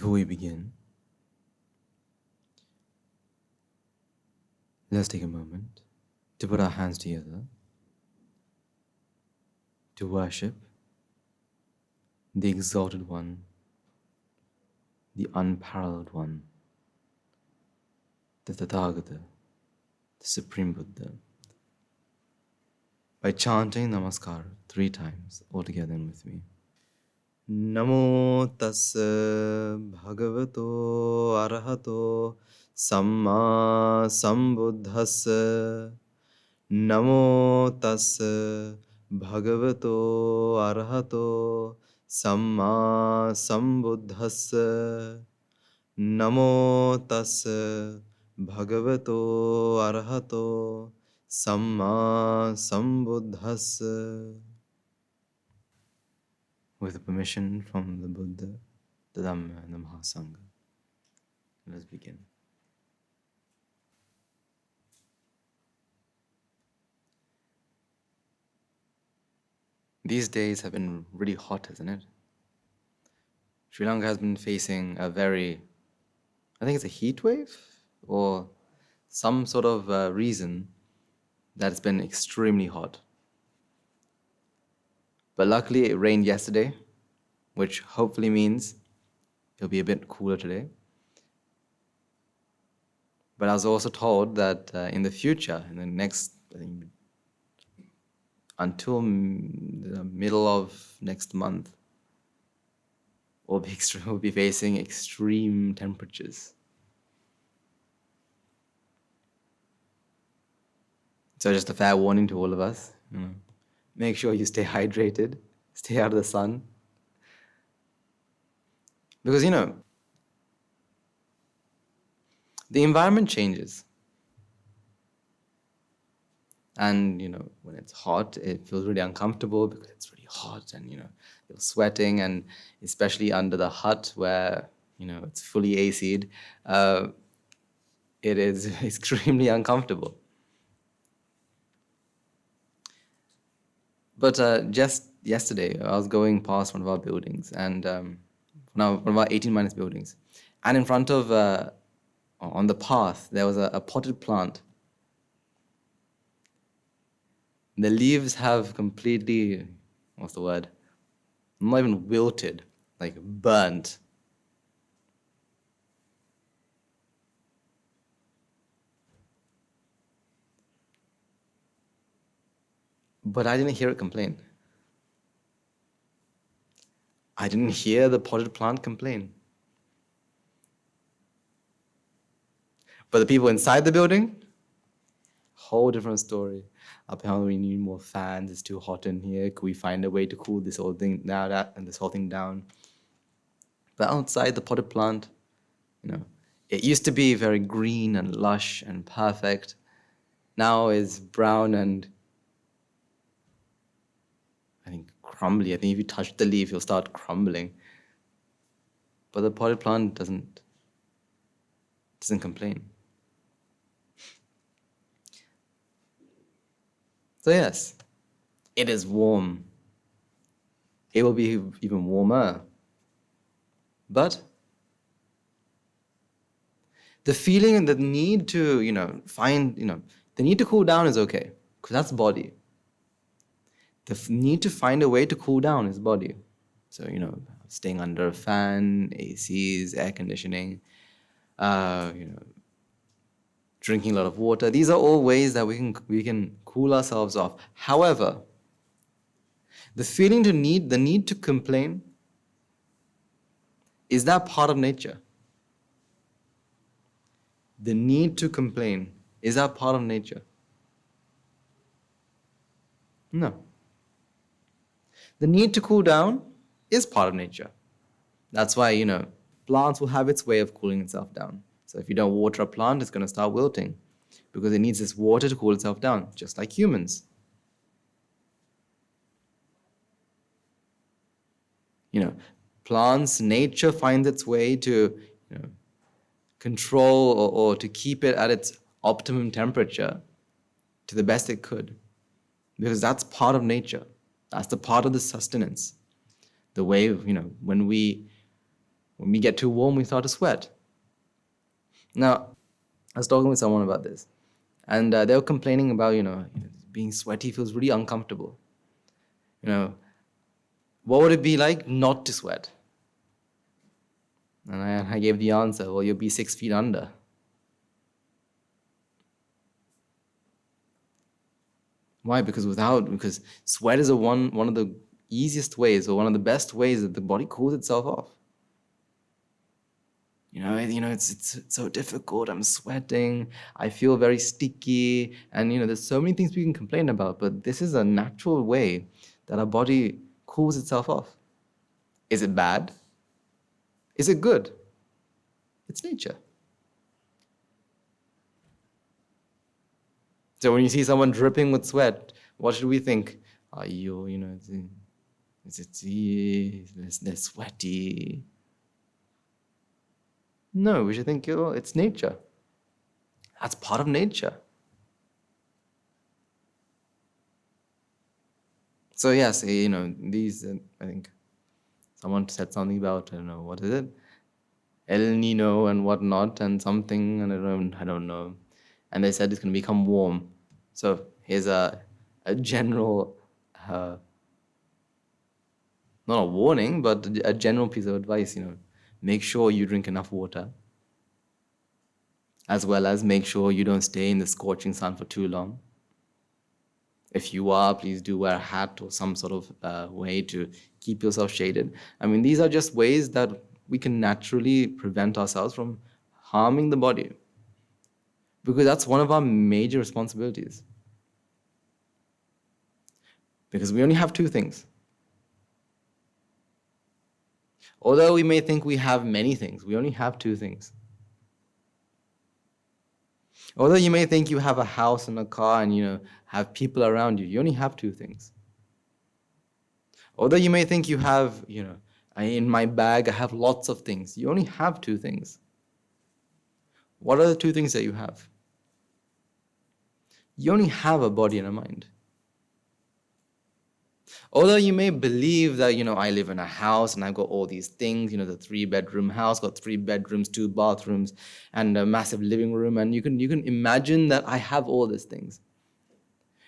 Before we begin, let's take a moment to put our hands together to worship the Exalted One, the Unparalleled One, the Tathagata, the Supreme Buddha, by chanting Namaskar 3 times altogether and with me. Namo tassa bhagavato arahato samma sambuddhassa. Namo tassa bhagavato arahato samma sambuddhassa. Namo tassa bhagavato arahato samma sambuddhassa. With the permission from the Buddha, the Dhamma, and the Mahasangha, let's begin. These days have been really hot, hasn't it? Sri Lanka has been facing a very, I think it's a heat wave or some sort of reason that it's been extremely hot. But luckily it rained yesterday, which hopefully means it'll be a bit cooler today. But I was also told that in the future, in the next, I think, until the middle of next month, we'll be facing extreme temperatures. So just a fair warning to all of us, make sure you stay hydrated, stay out of the sun. Because, the environment changes. And, when it's hot, it feels really uncomfortable because it's really hot and, you're sweating, and especially under the hut where, it's fully AC'd, it is extremely uncomfortable. But just yesterday, I was going past one of our buildings, and one of our 18 buildings, and in front of, on the path, there was a potted plant. The leaves have completely, not even wilted, like burnt. But I didn't hear it complain. I didn't hear the potted plant complain. But the people inside the building, whole different story. Apparently we need more fans, it's too hot in here. Could we find a way to cool this whole thing down? But outside the potted plant, it used to be very green and lush and perfect. Now it's brown and I think crumbly. I think if you touch the leaf, it'll start crumbling. But the potted plant doesn't complain. So yes, it is warm. It will be even warmer. But the feeling and the need to, the need to cool down is okay, because that's body. The need to find a way to cool down is body. So, staying under a fan, ACs, air conditioning, drinking a lot of water. These are all ways that we can cool ourselves off. However, the need to complain, is that part of nature? The need to complain, is that part of nature? No. The need to cool down is part of nature. That's why, plants will have its way of cooling itself down. So if you don't water a plant, it's going to start wilting because it needs this water to cool itself down, just like humans. Plants, nature finds its way to control or to keep it at its optimum temperature to the best it could, because that's part of nature. That's the part of the sustenance. The way, when we When we get too warm, we start to sweat. Now, I was talking with someone about this, and they were complaining about, being sweaty feels really uncomfortable. What would it be like not to sweat? And I gave the answer, well, you'll be 6 feet under. Why? Because sweat is one of the easiest ways, or one of the best ways that the body cools itself off. It's so difficult. I'm sweating. I feel very sticky, and there's so many things we can complain about. But this is a natural way that our body cools itself off. Is it bad? Is it good? It's nature. So when you see someone dripping with sweat, what should we think? They're sweaty. No, we should think, it's nature. That's part of nature. So yes, these, I think, someone said something about, I don't know, what is it? El Nino and whatnot, and something, and I don't know. And they said it's going to become warm. So here's a general, not a warning, but a general piece of advice, make sure you drink enough water, as well as make sure you don't stay in the scorching sun for too long. If you are, please do wear a hat or some sort of way to keep yourself shaded. I mean, these are just ways that we can naturally prevent ourselves from harming the body, because that's one of our major responsibilities. Because we only have two things. Although we may think we have many things, we only have two things. Although you may think you have a house and a car and have people around you, you only have two things. Although you may think you have, in my bag I have lots of things, you only have two things. What are the two things that you have? You only have a body and a mind. Although you may believe that, I live in a house and I've got all these things, the 3-bedroom house, got 3 bedrooms, 2 bathrooms, and a massive living room, and you can imagine that I have all these things.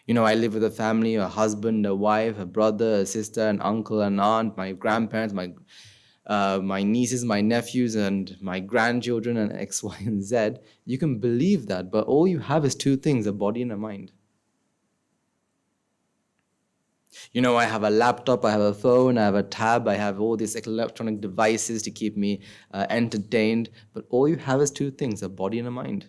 I live with a family, a husband, a wife, a brother, a sister, an uncle, an aunt, my grandparents, my nieces, my nephews, and my grandchildren, and X, Y, and Z. You can believe that, but all you have is two things, a body and a mind. I have a laptop, I have a phone, I have a tab, I have all these electronic devices to keep me entertained, but all you have is two things, a body and a mind.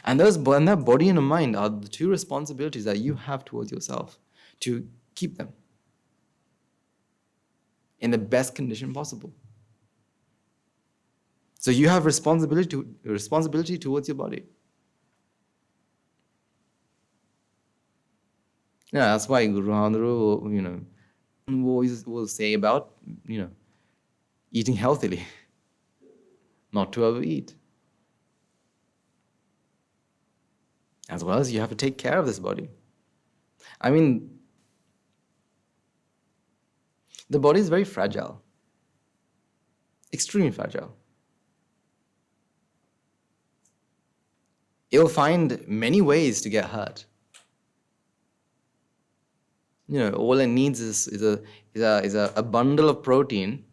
And that body and a mind are the two responsibilities that you have towards yourself, to keep them in the best condition possible. So you have responsibility towards your body. Yeah, that's why Guru Handru, will say about, eating healthily, not to overeat. As well as you have to take care of this body. I mean, the body is very fragile, extremely fragile. It will find many ways to get hurt. All it needs is a bundle of protein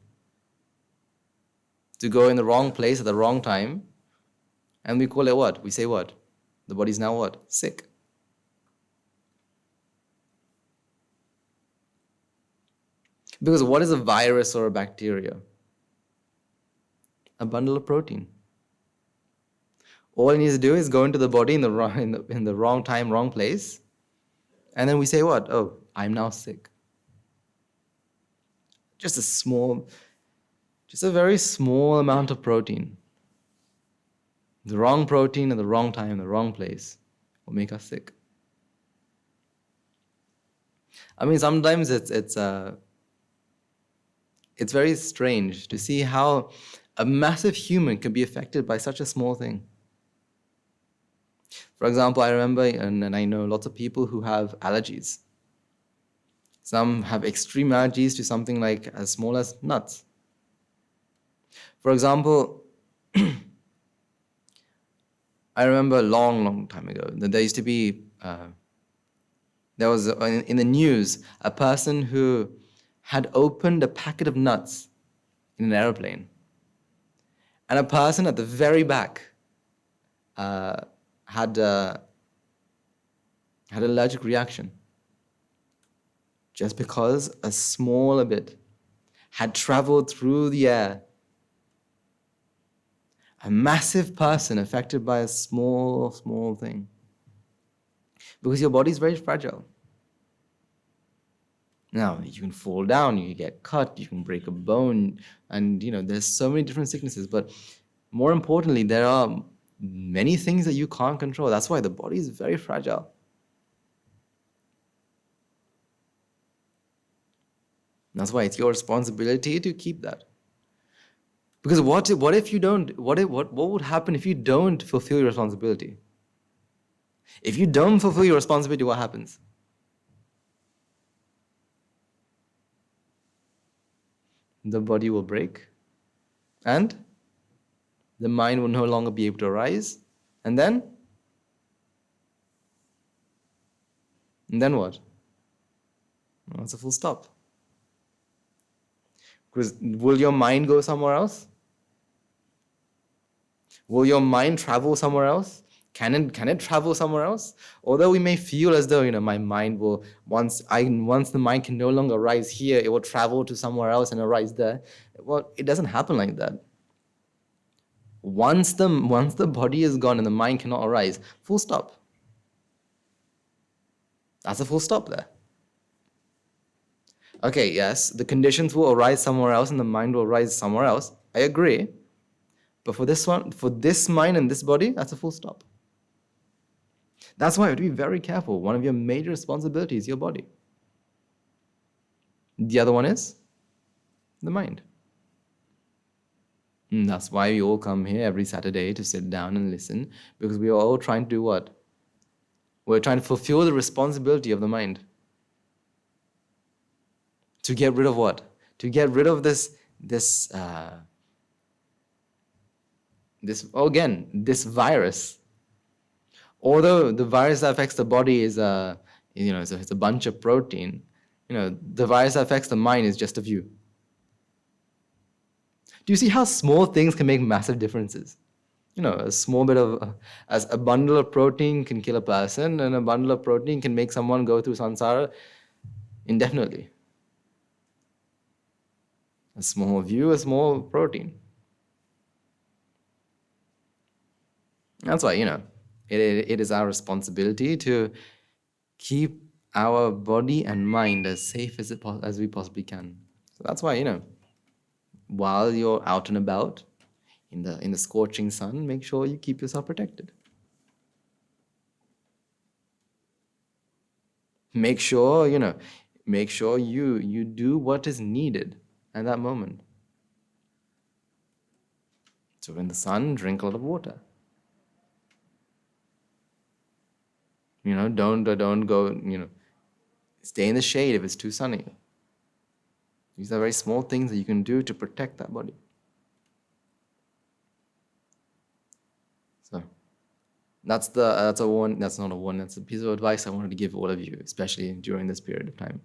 to go in the wrong place at the wrong time, and we call it what? We say what? The body's now what? Sick. Because what is a virus or a bacteria? A bundle of protein. All it needs to do is go into the body in the wrong time, wrong place, and then we say what? Oh, I'm now sick. Just a very small amount of protein. The wrong protein at the wrong time, the wrong place will make us sick. I mean, sometimes it's very strange to see how a massive human can be affected by such a small thing. For example, I remember, and I know lots of people who have allergies. Some have extreme allergies to something like as small as nuts. For example, I remember a long time ago that there used to be, there was in the news a person who had opened a packet of nuts in an aeroplane. And a person at the very back had an allergic reaction just because a smaller bit had traveled through the air. A massive person affected by a small thing. Because your body is very fragile. Now, you can fall down, you can get cut, you can break a bone, and there's so many different sicknesses. But more importantly, there are many things that you can't control. That's why the body is very fragile. That's why it's your responsibility to keep that. Because what if you don't? What would happen if you don't fulfill your responsibility? If you don't fulfill your responsibility, what happens? The body will break, and the mind will no longer be able to arise, and then what? Well, it's a full stop. Because will your mind go somewhere else? Will your mind travel somewhere else? Can it travel somewhere else? Although we may feel as though my mind will once the mind can no longer arise here, it will travel to somewhere else and arise there. Well, it doesn't happen like that. Once the body is gone and the mind cannot arise, full stop. That's a full stop there. Okay, yes, the conditions will arise somewhere else and the mind will arise somewhere else. I agree. But for this mind and this body, that's a full stop. That's why you have to be very careful. One of your major responsibilities is your body. The other one is the mind. And that's why we all come here every Saturday to sit down and listen, because we are all trying to do what? We're trying to fulfill the responsibility of the mind. To get rid of what? To get rid of this virus. Although the virus that affects the body is it's a bunch of protein, the virus that affects the mind is just a few. Do you see how small things can make massive differences? A small bit of, as a bundle of protein can kill a person, and a bundle of protein can make someone go through samsara indefinitely. A small view, a small protein. That's why, it is our responsibility to keep our body and mind as safe as we possibly can. So that's why, while you're out and about in the scorching sun, make sure you keep yourself protected. Make sure you do what is needed at that moment. So in the sun, drink a lot of water. Don't go, stay in the shade if it's too sunny. These are very small things that you can do to protect that body. So that's a piece of advice I wanted to give all of you, especially during this period of time.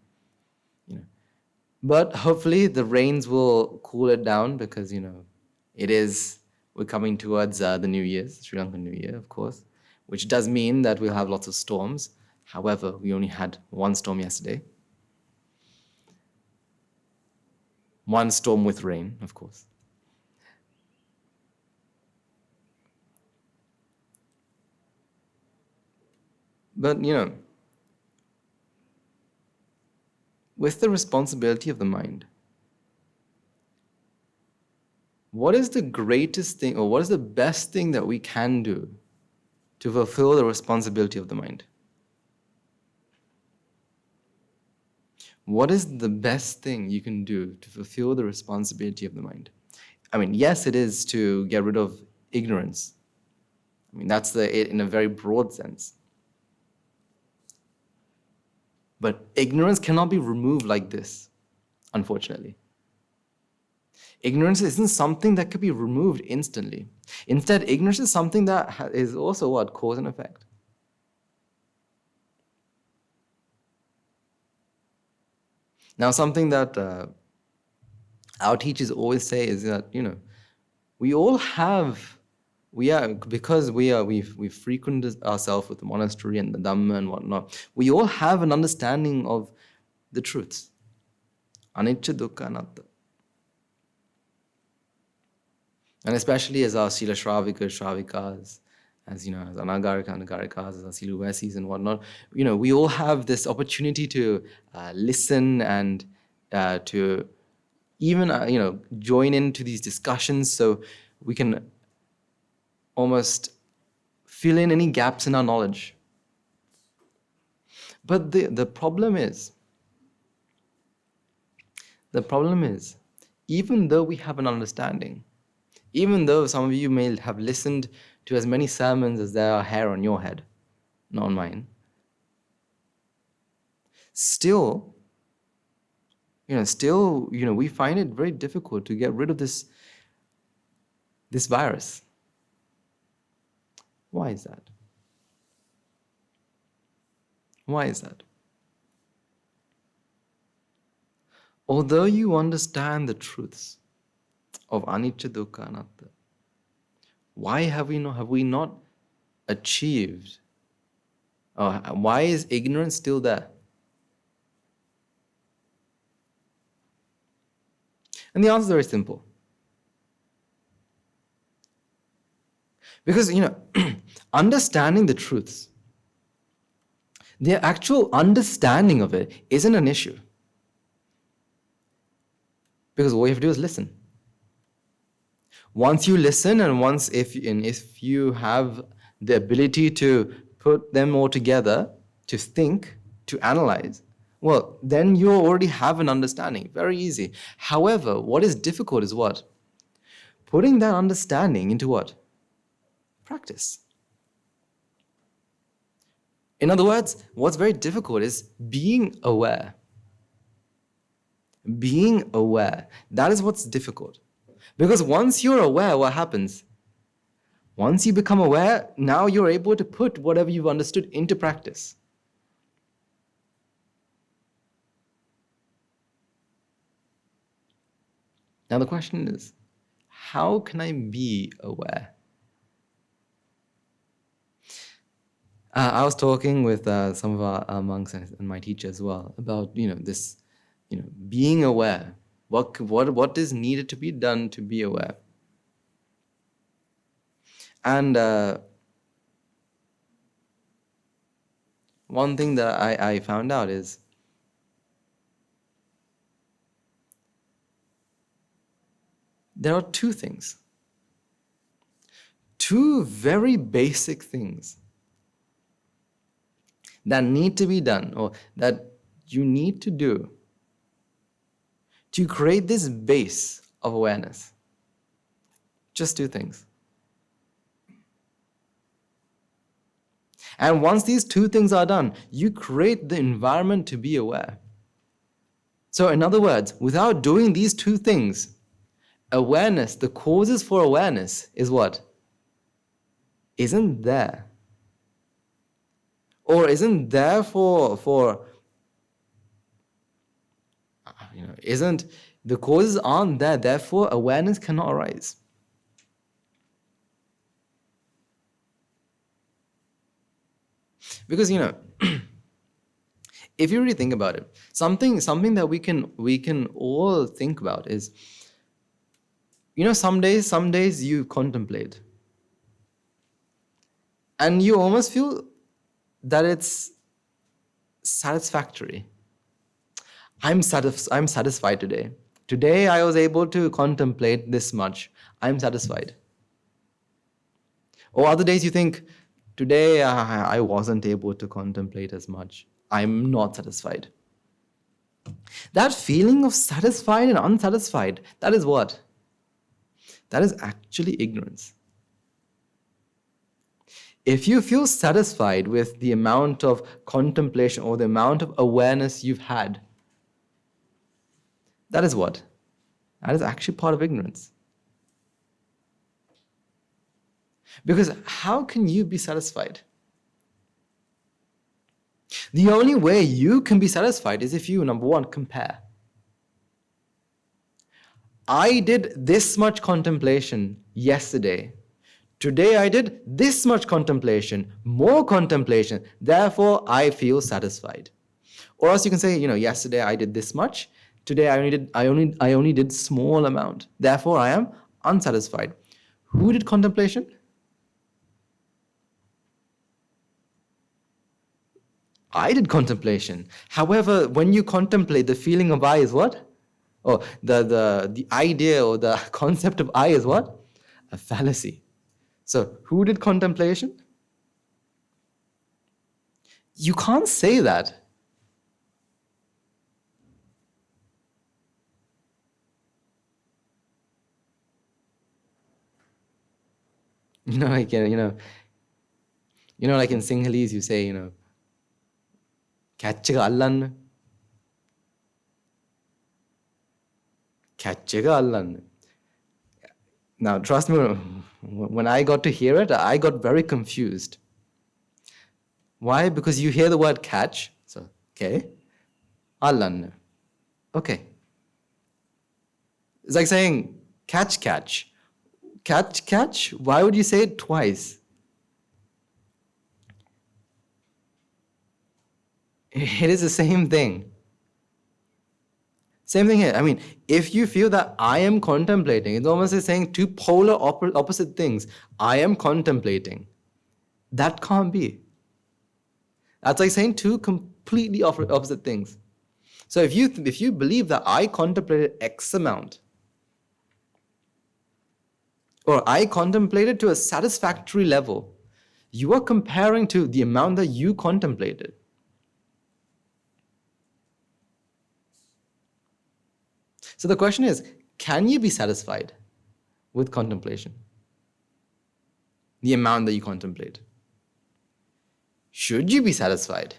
But hopefully the rains will cool it down, because we're coming towards the New Year's, Sri Lankan New Year, of course, which does mean that we'll have lots of storms. However, we only had one storm yesterday. One storm with rain, of course. But, with the responsibility of the mind, what is the greatest thing, or what is the best thing that we can do to fulfill the responsibility of the mind? What is the best thing you can do to fulfill the responsibility of the mind? I mean, yes, it is to get rid of ignorance. I mean, that's in a very broad sense. But ignorance cannot be removed like this, unfortunately. Ignorance isn't something that could be removed instantly. Instead, ignorance is something that is also what? Cause and effect. Now, something that our teachers always say is that, we all have, because we've frequented ourselves with the monastery and the Dhamma and whatnot, we all have an understanding of the truths. Anicca, dukkha, anatta. And especially as our Sila Shravikas, as Anagarika, Anagarikas, as our Siluvasis and whatnot, we all have this opportunity to listen and to even, join into these discussions so we can almost fill in any gaps in our knowledge. But the problem is, even though we have an understanding, even though some of you may have listened to as many sermons as there are hair on your head, not on mine, still, we find it very difficult to get rid of this virus. Why is that? Why is that? Although you understand the truths of anicca, dukkha, anatta, why have we not achieved, or why is ignorance still there? And the answer is very simple. Because, understanding the truths, the actual understanding of it isn't an issue. Because all you have to do is listen. Once you listen, and if you have the ability to put them all together, to think, to analyze, well, then you already have an understanding. Very easy. However, what is difficult is what? Putting that understanding into what? Practice. In other words, what's very difficult is being aware. Being aware. That is what's difficult. Because once you're aware, what happens? Once you become aware, now you're able to put whatever you've understood into practice. Now the question is, how can I be aware? I was talking with some of our monks and my teacher as well about this, being aware. What is needed to be done to be aware? And one thing that I found out is there are two things. Two very basic things that need to be done, or that you need to do to create this base of awareness. Just two things. And once these two things are done, you create the environment to be aware. So in other words, without doing these two things, awareness, the causes for awareness is what? Isn't there. Or isn't there isn't, the causes aren't there, therefore awareness cannot arise. Because if you really think about it, something that we can all think about is, some days you contemplate and you almost feel that it's satisfactory. I'm satisfied today. Today I was able to contemplate this much. I'm satisfied. Or other days you think, today I wasn't able to contemplate as much. I'm not satisfied. That feeling of satisfied and unsatisfied, that is what? That is actually ignorance. If you feel satisfied with the amount of contemplation or the amount of awareness you've had, that is what? That is actually part of ignorance. Because how can you be satisfied? The only way you can be satisfied is if you, number one, compare. I did this much contemplation yesterday. Today I did this much contemplation, more contemplation. Therefore, I feel satisfied. Or else you can say, yesterday I did this much. Today I only did small amount. Therefore, I am unsatisfied. Who did contemplation? I did contemplation. However, when you contemplate, the feeling of I is what? Oh, the idea or the concept of I is what? A fallacy. So, who did contemplation? You can't say that. Like in Sinhalese you say, catch එක අල්ලන්න. Catch එක අල්ලන්න. Now, trust me, when I got to hear it, I got very confused. Why? Because you hear the word catch, so, okay, අල්ලන්න. Okay. It's like saying catch. Catch? Why would you say it twice? It is the same thing. Same thing here. I mean, if you feel that I am contemplating, it's almost like saying two polar opposite things. I am contemplating. That can't be. That's like saying two completely opposite things. So if you believe that I contemplated X amount, or I contemplated to a satisfactory level, you are comparing to the amount that you contemplated. So the question is, can you be satisfied with contemplation? The amount that you contemplate. Should you be satisfied?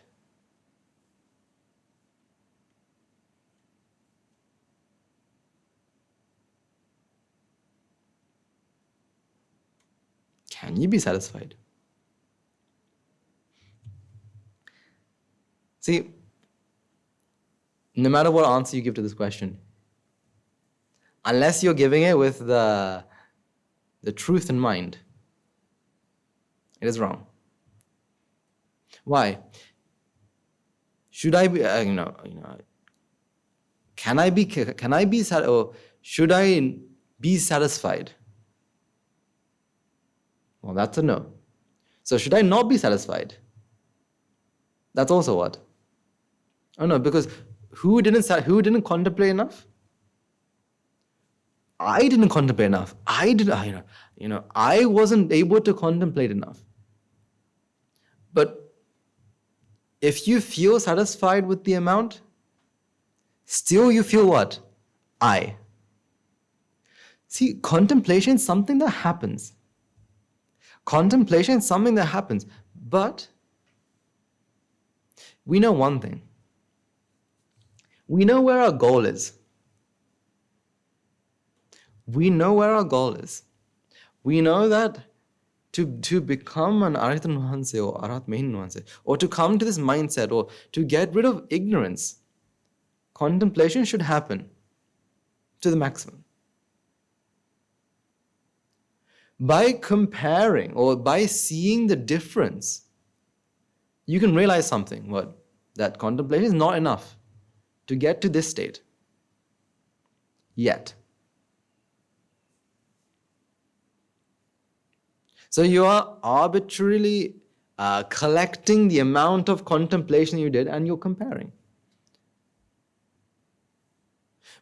Can you be satisfied? See, no matter what answer you give to this question, unless you're giving it with the truth in mind, it is wrong. Why? Should I be, can I be, or should I be satisfied? Well, that's a no. So should I not be satisfied? That's also what? Oh no, because who didn't contemplate enough? I didn't contemplate enough. I wasn't able to contemplate enough. But if you feel satisfied with the amount, still you feel what? I. See, contemplation is something that happens. Contemplation is something that happens. But we know one thing. We know where our goal is. We know where our goal is. We know that to become an Arhat Nuhanse or Arhat Mehin Nuhanse, or to come to this mindset, or to get rid of ignorance, contemplation should happen to the maximum. By comparing or by seeing the difference, you can realize something, what? That contemplation is not enough to get to this state yet. So you are arbitrarily collecting the amount of contemplation you did and you're comparing.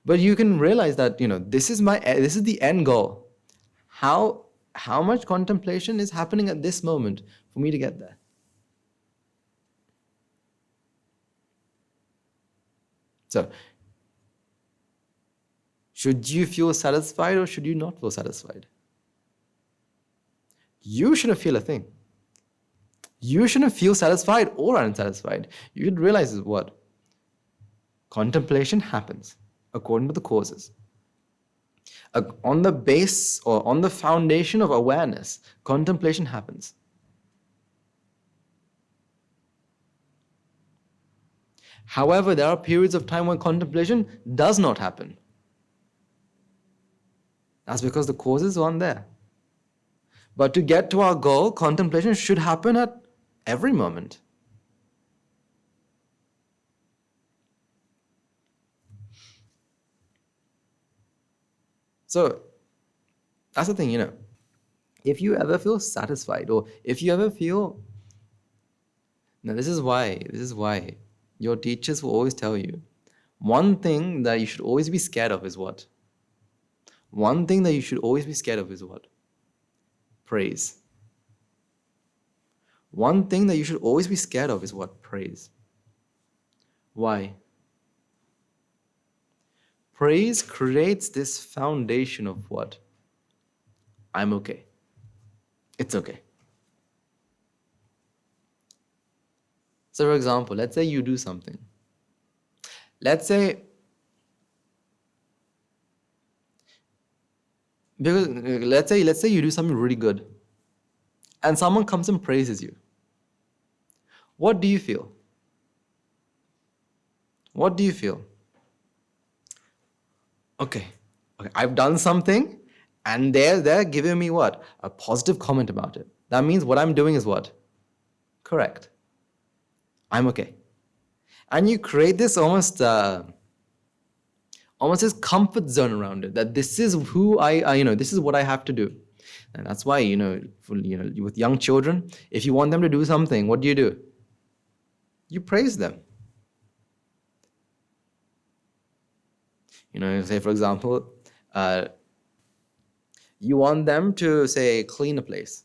But you can realize that, this is the end goal. How much contemplation is happening at this moment for me to get there? So, should you feel satisfied or should you not feel satisfied? You shouldn't feel a thing. You shouldn't feel satisfied or unsatisfied. You should realize is what? Contemplation happens according to the causes. On the base or on the foundation of awareness, contemplation happens. However, there are periods of time when contemplation does not happen. That's because the causes aren't there. But to get to our goal, contemplation should happen at every moment. So that's the thing, if you ever feel satisfied, or if you ever feel, now this is why your teachers will always tell you, one thing that you should always be scared of is what? One thing that you should always be scared of is what? Praise. One thing that you should always be scared of is what? Praise. Why? Praise creates this foundation of what? I'm okay. It's okay. So for example, let's say you do something. Let's say you do something really good and someone comes and praises you. What do you feel? What do you feel? Okay, I've done something and they're giving me what? A positive comment about it. That means what I'm doing is what? Correct. I'm okay. And you create this almost this comfort zone around it, that this is who I this is what I have to do. And that's why, with young children, if you want them to do something, what do? You praise them. Say for example, you want them to, say, clean a place.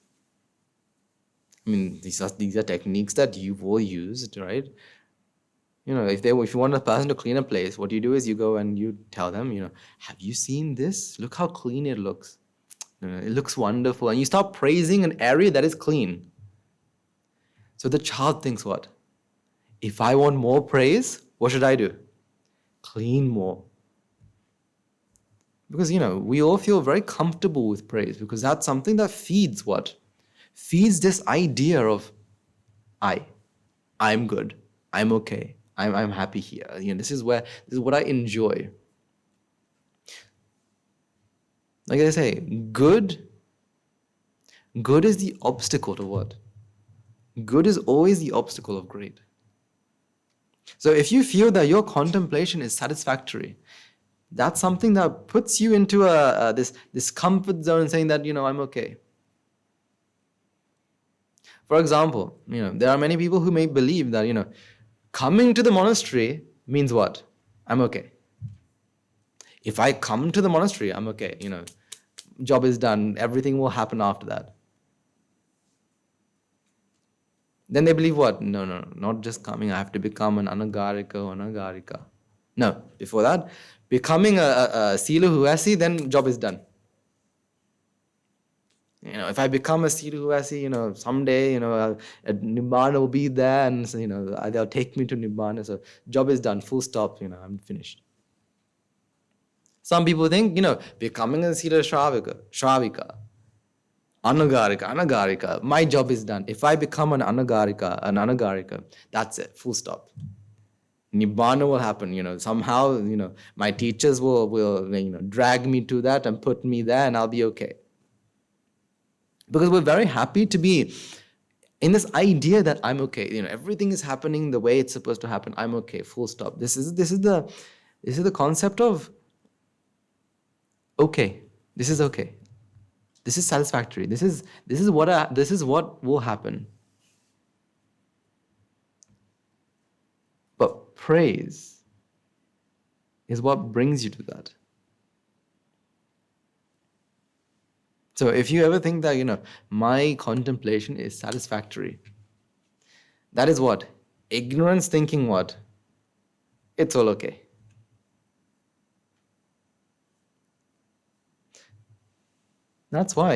I mean, these are techniques that you've all used, right? If you want a person to clean a place, what you do is you go and you tell them, have you seen this? Look how clean it looks. It looks wonderful. And you start praising an area that is clean. So the child thinks what? If I want more praise, what should I do? Clean more. Because, we all feel very comfortable with praise because that's something that feeds what? Feeds this idea of I'm good. I'm okay. I'm happy here. This is what I enjoy. Like I say, good is the obstacle to what? Good is always the obstacle of great. So if you feel that your contemplation is satisfactory, that's something that puts you into this comfort zone, saying that, I'm okay. For example, there are many people who may believe that, coming to the monastery means what? I'm okay. If I come to the monastery, I'm okay. Job is done. Everything will happen after that. Then they believe what? No, not just coming. I have to become an anagarika. No, before that, becoming a sila huasi, then job is done. If I become a sila huasi, someday, Nibbāna will be there and, they'll take me to Nibbāna. So job is done, full stop, I'm finished. Some people think, becoming a sila shravika, anagarika, my job is done. If I become an anagarika, that's it, full stop. Nibbāna will happen, somehow, my teachers will drag me to that and put me there and I'll be okay. Because we're very happy to be in this idea that I'm okay. Everything is happening the way it's supposed to happen. I'm okay, full stop. This is the concept of okay. This is okay. This is satisfactory. This is what will happen. But praise is what brings you to that. So if you ever think that, my contemplation is satisfactory, that is what? Ignorance thinking what? It's all okay. That's why,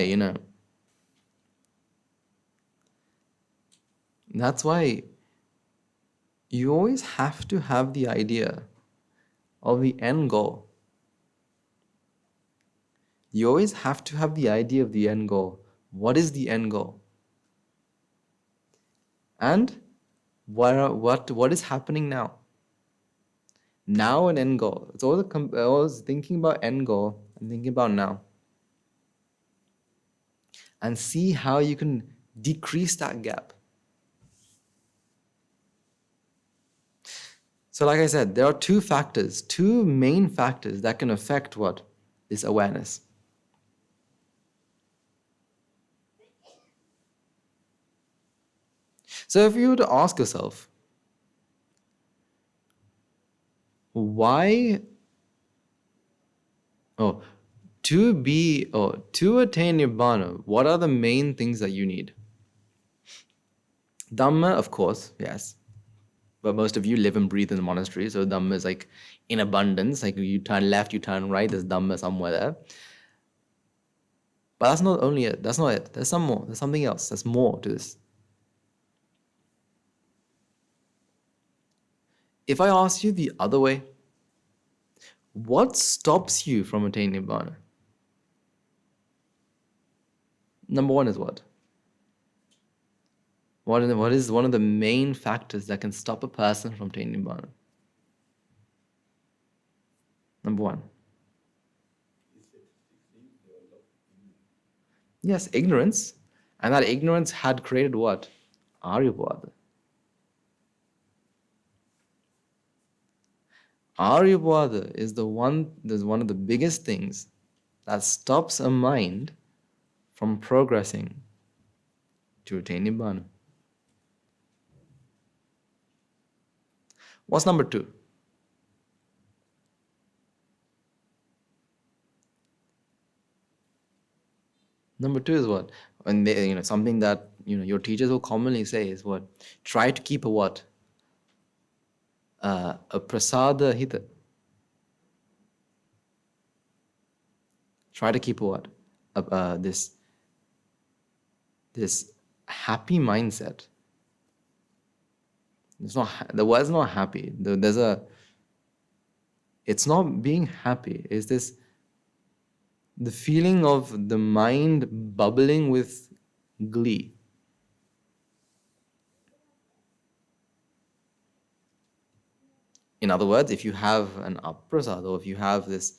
That's why you always have to have the idea of the end goal. You always have to have the idea of the end goal. What is the end goal? And what is happening now? Now an end goal. It's always thinking about end goal and thinking about now. And see how you can decrease that gap. So like I said, there are two main factors that can affect what? This awareness. So if you were to ask yourself, why, to attain Nibbāna, what are the main things that you need? Dhamma, of course, yes. But most of you live and breathe in the monastery, so Dhamma is like in abundance. Like you turn left, you turn right, there's Dhamma somewhere there. But that's not only it. That's not it. There's some more. There's something else. There's more to this. If I ask you the other way, what stops you from attaining Nibbāna? Number one is what? What is one of the main factors that can stop a person from attaining Nibbāna? Number one. Yes, ignorance. And that ignorance had created what? Aryabhada. Aryabhada is one of the biggest things that stops a mind from progressing to attain Nibbāna. What's number two? Number two is what? When they, something that your teachers will commonly say is what? Try to keep a what? A prasada hita. Try to keep a what? This happy mindset. The word's not happy. It's not being happy. It's the feeling of the mind bubbling with glee. In other words, if you have an aprasada, or if you have this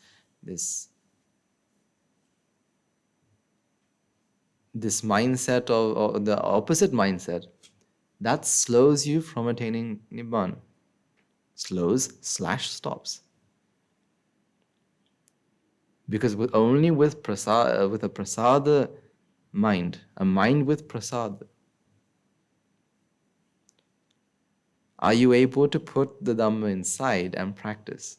mindset or the opposite mindset, that slows you from attaining Nibbāna. Slows/stops. Because only with a prasada mind, a mind with prasada, are you able to put the Dhamma inside and practice.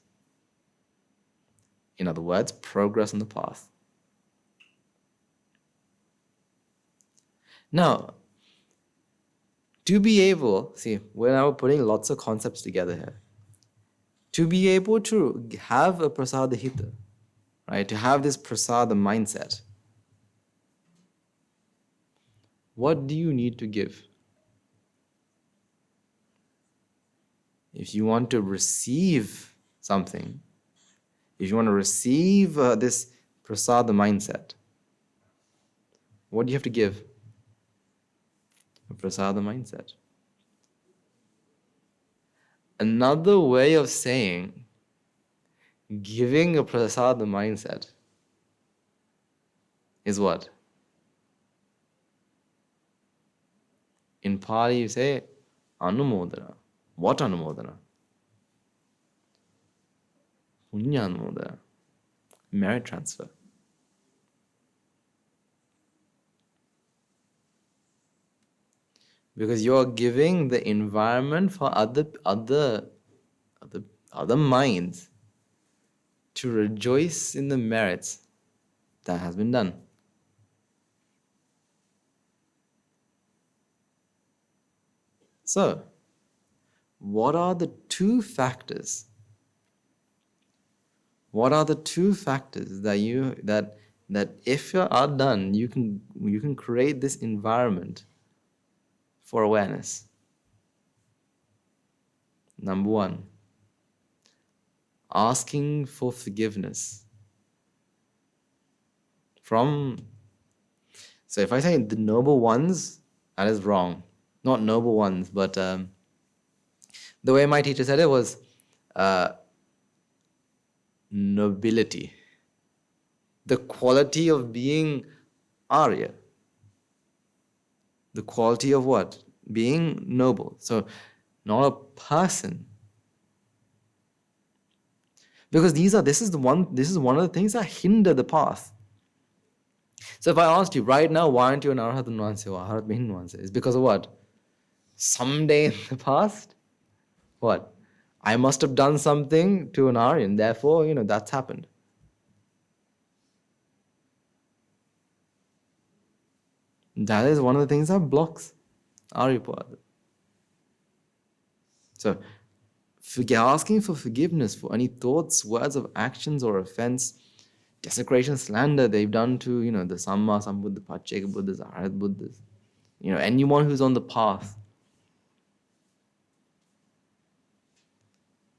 In other words, progress on the path. Now, to be able, we're now putting lots of concepts together here. To be able to have a prasada hita, right? To have this prasada mindset, what do you need to give? If you want to receive something, if you want to receive this prasada mindset, what do you have to give? A prasada mindset. Another way of saying giving a prasada mindset is what? In Pali you say anumodana. What anumodana? Punya anumodana. Merit transfer. Because you're giving the environment for other minds to rejoice in the merits that has been done. So, what are the two factors? What are the two factors that if you are done, you can create this environment for awareness. Number one, asking for forgiveness from. So if I say the noble ones, that is wrong. Not noble ones, but the way my teacher said it was nobility. The quality of being Arya. The quality of what? Being noble. So not a person. Because this is one of the things that hinder the path. So if I asked you right now, why aren't you an Arhat Nuanse or Arhat Bihin Nuanse? It's because of what? Someday in the past, what? I must have done something to an Aryan, therefore, that's happened. That is one of the things that blocks Aryapada. So, asking for forgiveness for any thoughts, words of actions or offense, desecration, slander they've done to, the Samma Sambuddha, Pacceka Buddhas, Arhat Buddhas, anyone who's on the path.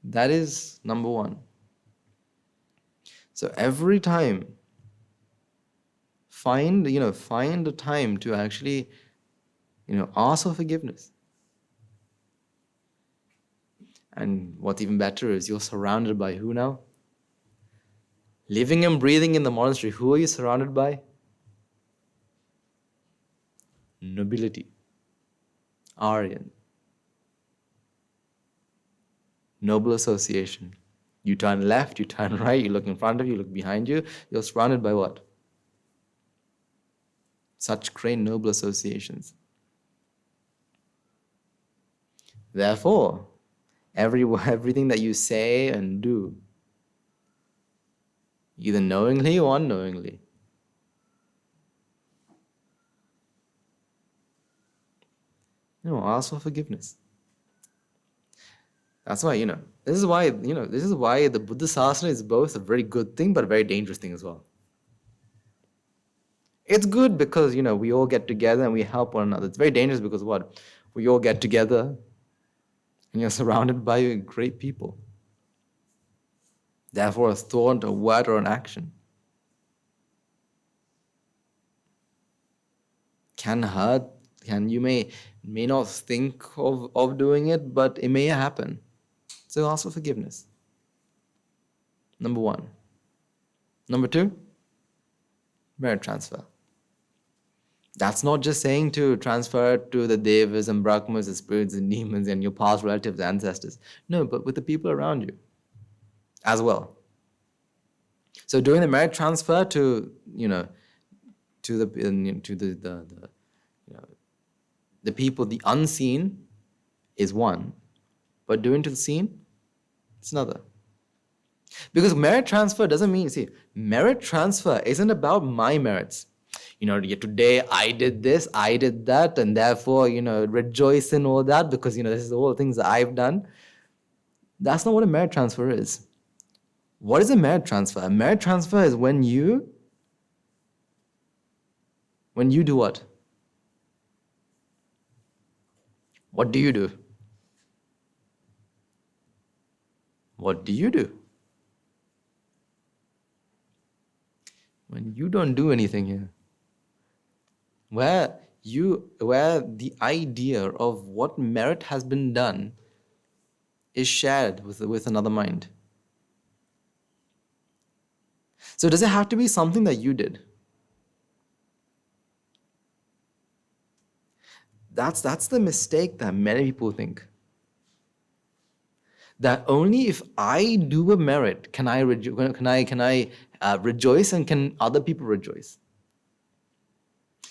That is number one. So every time, find a time to actually, ask for forgiveness. And what's even better is you're surrounded by who now? Living and breathing in the monastery, who are you surrounded by? Nobility. Aryan. Noble association. You turn left, you turn right, you look in front of you, you look behind you. You're surrounded by what? Such great noble associations. Therefore, everything that you say and do, either knowingly or unknowingly, ask for forgiveness. That's why, this is why the Buddha Sasana is both a very good thing but a very dangerous thing as well. It's good because, we all get together and we help one another. It's very dangerous because what? We all get together and you're surrounded by great people. Therefore, a thought, a word, or an action can hurt. You may not think of doing it, but it may happen. So ask for forgiveness. Number one. Number two, merit transfer. That's not just saying to transfer it to the devas and brahmas, the spirits and demons and your past relatives, ancestors. No, but with the people around you as well. So doing the merit transfer to the people, the unseen is one, but doing to the seen, it's another. Because merit transfer doesn't mean, merit transfer isn't about my merits. Today I did this, I did that, and therefore, rejoice in all that because, this is all the things that I've done. That's not what a merit transfer is. What is a merit transfer? A merit transfer is when you do what? What do you do? What do you do? When you don't do anything here. Where the idea of what merit has been done is shared with another mind. So does it have to be something that you did? That's the mistake that many people think. That only if I do a merit can I rejoice and can other people rejoice.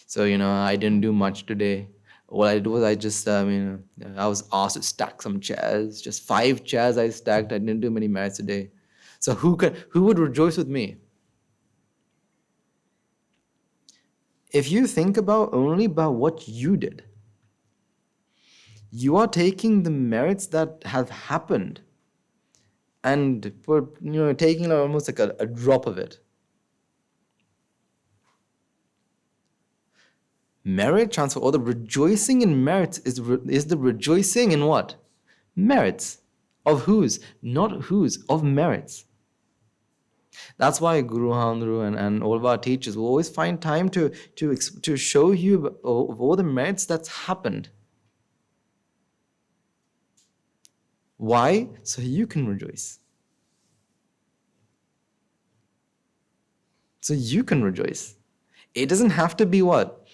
So I didn't do much today. What I did was I just I was asked to stack some chairs. Just 5 chairs I stacked. I didn't do many merits today. So who would rejoice with me? If you think only about what you did, you are taking the merits that have happened and taking almost like a drop of it. Merit transfer, or the rejoicing in merits is the rejoicing in what? Merits. Of whose? Not whose, of merits. That's why Guru Handru and all of our teachers will always find time to show you of all the merits that's happened. Why? So you can rejoice. So you can rejoice. It doesn't have to be what?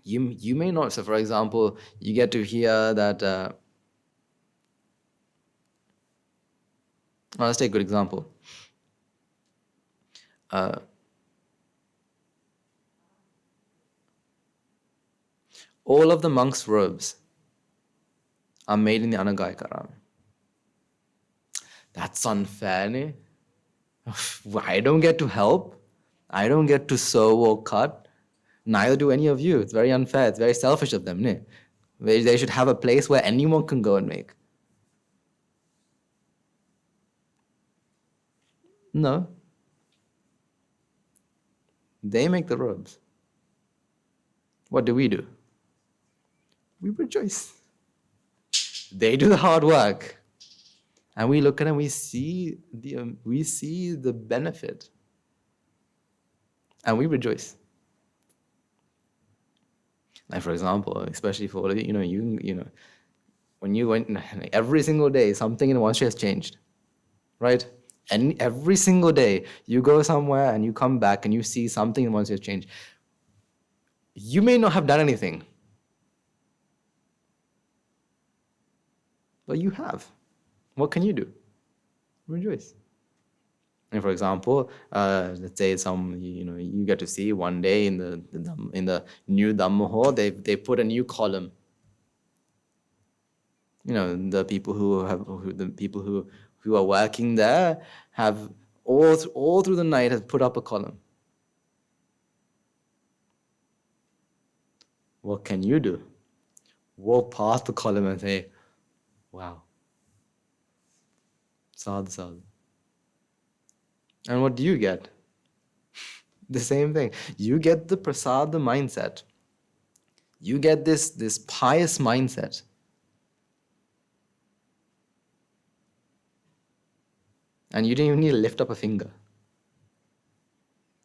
You may not. So for example, you get to hear that, let's take a good example. All of the monks' robes are made in the Anagayakaram. That's unfair, ne? I don't get to help. I don't get to sew or cut. Neither do any of you. It's very unfair. It's very selfish of them, ne? They should have a place where anyone can go and make. No. They make the robes. What do? We rejoice. They do the hard work. And we look at it and we see the benefit. And we rejoice. Like for example, especially for all of you, when you went every single day, something in monastery has changed, right? And every single day, you go somewhere and you come back and you see something in monastery has changed. You may not have done anything, but you have. What can you do? Rejoice. And for example, let's say you get to see one day in the new Dhamma hall, they put a new column. The people who are working there have all through the night have put up a column. What can you do? Walk past the column and say, wow. Sadhu, sadhu. And what do you get? The same thing. You get the prasada mindset. You get this pious mindset. And you didn't even need to lift up a finger.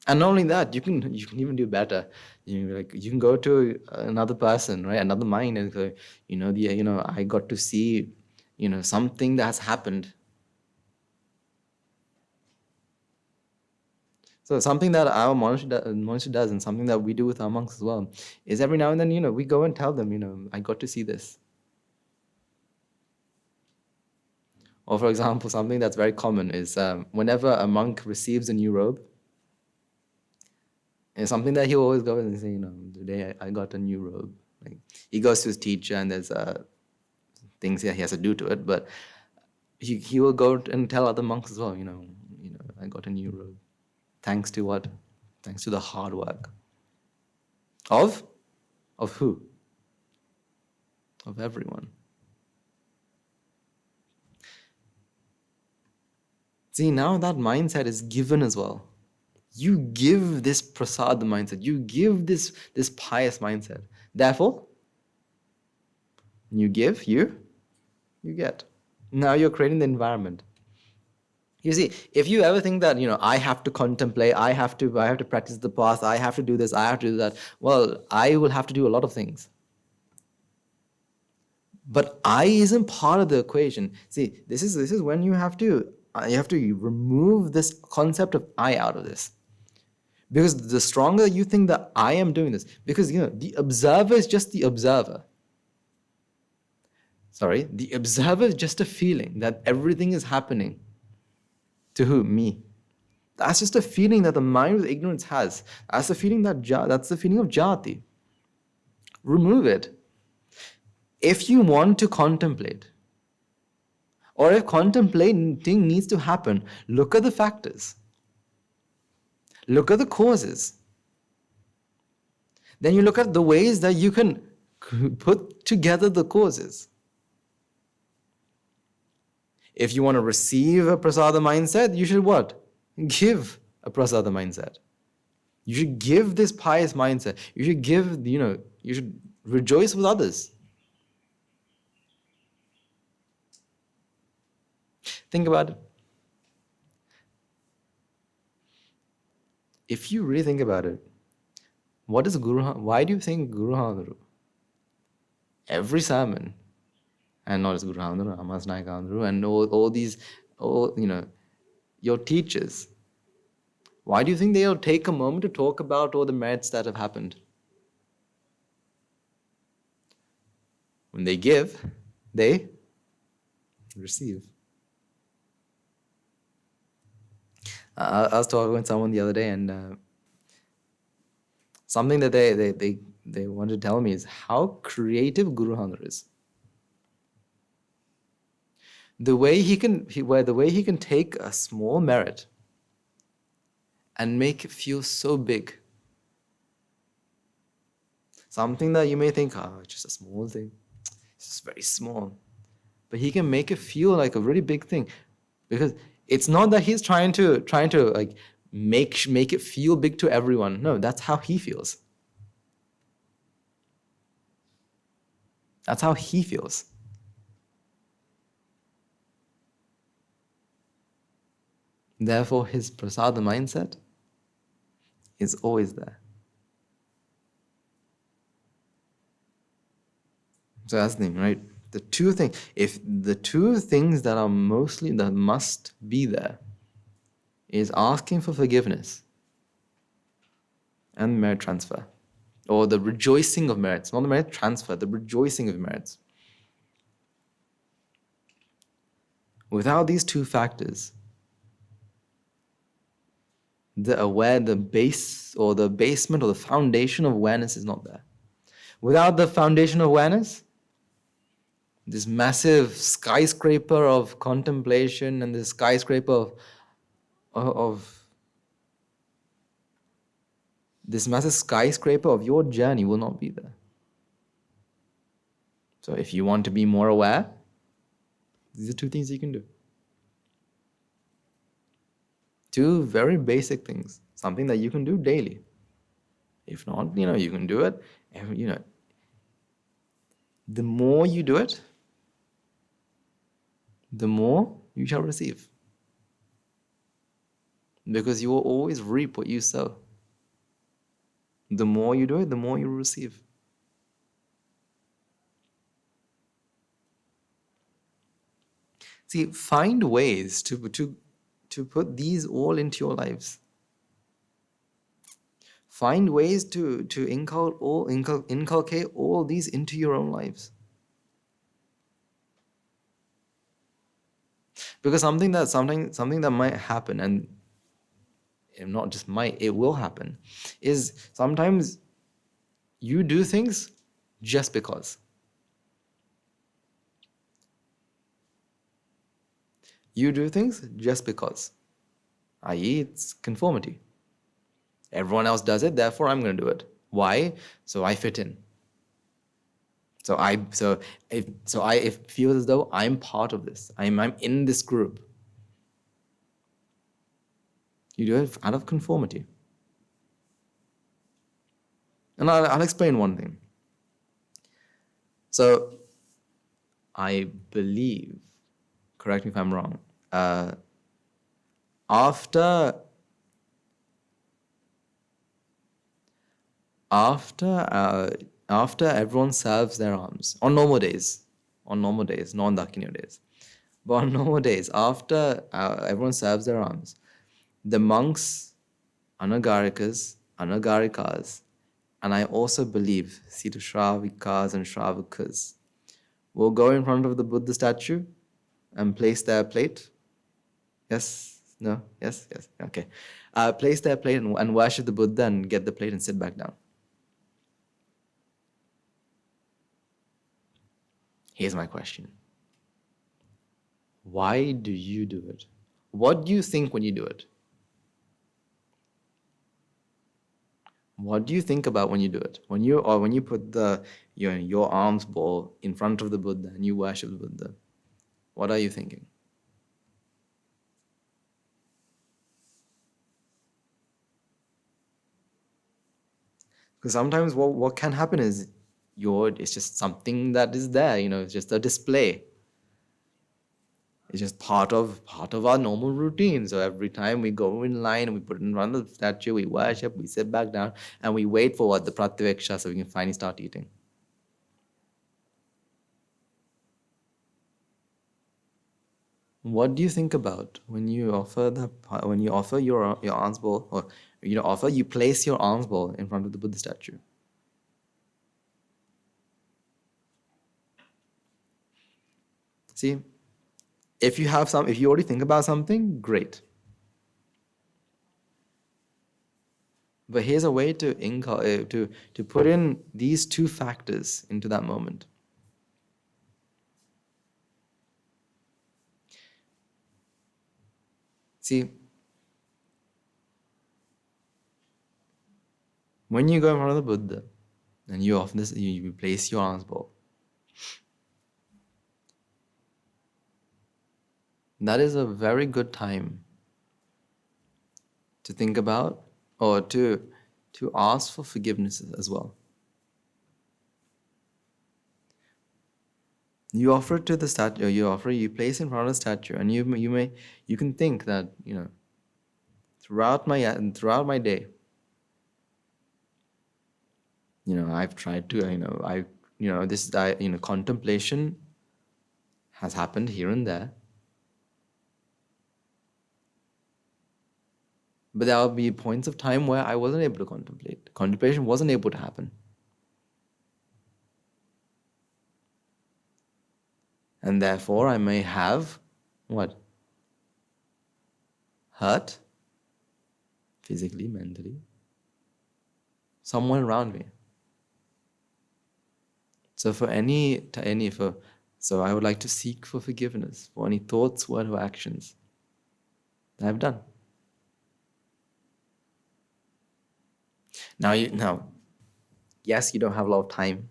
And not only that, you can even do better. You can go to another person, right? Another mind, and go, I got to see, something that has happened. So something that our monastery does, and something that we do with our monks as well, is every now and then, we go and tell them, I got to see this. Or for example, something that's very common is whenever a monk receives a new robe, it's something that he'll always go and say, today I got a new robe. Like, he goes to his teacher and there's things that he has to do to it, but he will go and tell other monks as well, I got a new robe. Thanks to what? Thanks to the hard work. Of who? Of everyone. See, now that mindset is given as well. You give this prasad mindset. You give this pious mindset. Therefore, you give, you get. Now you're creating the environment. You see, if you ever think that, I have to contemplate, I have to practice the path, I have to do this, I have to do that, well, I will have to do a lot of things. But I isn't part of the equation. See, this is when you have to remove this concept of I out of this. Because the stronger you think that I am doing this, because the observer is just the observer. The observer is just a feeling that everything is happening. To who? Me. That's just a feeling that the mind with ignorance has. That's the feeling that's the feeling of jati. Remove it. If you want to contemplate, or if contemplating needs to happen, look at the factors. Look at the causes. Then you look at the ways that you can put together the causes. If you want to receive a prasada mindset, you should what? Give a prasada mindset. You should give this pious mindset. You should give, you should rejoice with others. Think about it. If you really think about it, what is why do you think Guru Handru? Every sermon, and not just Guru Handru, Amas Naik Handru, and all these, your teachers, why do you think they'll take a moment to talk about all the merits that have happened? When they give, they receive. I was talking with someone the other day, and something that they wanted to tell me is how creative Guru Handru is. The way he can take a small merit and make it feel so big. Something that you may think, it's just a small thing. It's just very small. But he can make it feel like a really big thing. Because it's not that he's trying to like make it feel big to everyone. No, that's how he feels. That's how he feels. Therefore, his prasada mindset is always there. So that's the thing, right? The two things that must be there is asking for forgiveness and merit transfer. Or the rejoicing of merits, not the merit transfer, the rejoicing of merits. Without these two factors, the basement or the foundation of awareness is not there. Without the foundation of awareness, this massive skyscraper of contemplation and this skyscraper of this massive skyscraper of your journey will not be there. So if you want to be more aware, these are two things you can do. Two very basic things, something that you can do daily. If not, you can do it. The more you do it, the more you shall receive. Because you will always reap what you sow. The more you do it, the more you receive. See, find ways to put these all into your lives. Find ways to inculcate all these into your own lives. Because something that might happen, and not just might, it will happen, is sometimes you do things just because. You do things just because. I.e., it's conformity. Everyone else does it, therefore I'm going to do it. Why? So I fit in. So it feels as though I'm part of this. I'm in this group. You do it out of conformity. And I'll explain one thing. So I believe, correct me if I'm wrong, after everyone serves their alms, on normal days, non-Dakiniya days, but on normal days, after everyone serves their alms, the monks, anagarikas, and I also believe Siddhashravikas and Shravakas will go in front of the Buddha statue and place their plate. Yes? No? Yes? Okay. Place their plate and worship the Buddha and get the plate and sit back down. Here's my question. Why do you do it? What do you think when you do it? What do you think about when you do it? When you put your alms bowl in front of the Buddha and you worship the Buddha, what are you thinking? Because sometimes what can happen is it's just something that is there, it's just a display. It's just part of our normal routine. So every time we go in line and we put it in front of the statue, we worship, we sit back down, and we wait for the pratyaksha so we can finally start eating. What do you think about when you offer your alms bowl, or you place your alms bowl in front of the Buddha statue? See, if you already think about something, great. But here's a way to put in these two factors into that moment. See, when you go in front of the Buddha and you offer this, you place your alms bowl, that is a very good time to think about, or to ask for forgiveness as well. You offer it to the statue, you place in front of the statue, and you can think that, throughout my day, I've tried to, contemplation has happened here and there. But there will be points of time where I wasn't able to contemplate. Contemplation wasn't able to happen. And therefore, I may have what? Hurt, physically, mentally, someone around me. So so I would like to seek for forgiveness for any thoughts, words, or actions that I've done. Now, yes, you don't have a lot of time.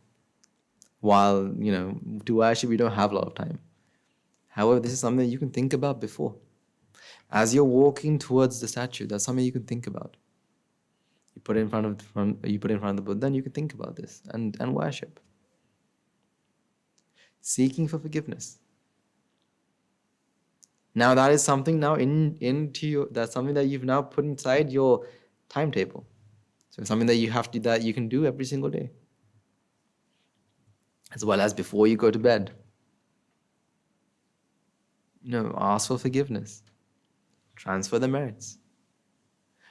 While, to worship, you don't have a lot of time. However, this is something that you can think about before. As you're walking towards the statue, that's something you can think about. You put it in front of the Buddha, and you can think about this and worship. Seeking for forgiveness. Now that is something that's something that you've now put inside your timetable. So something that that you can do every single day. As well as before you go to bed. Ask for forgiveness. Transfer the merits.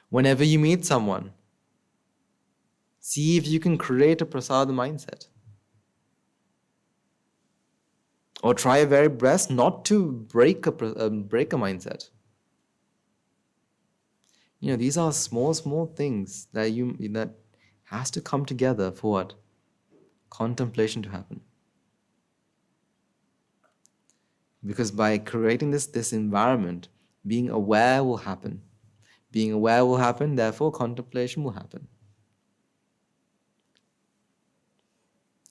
Whenever you meet someone, see if you can create a prasada mindset. Or try your very best not to break a mindset. These are small things that has to come together for what? Contemplation to happen. Because by creating this environment, being aware will happen. Being aware will happen, therefore contemplation will happen.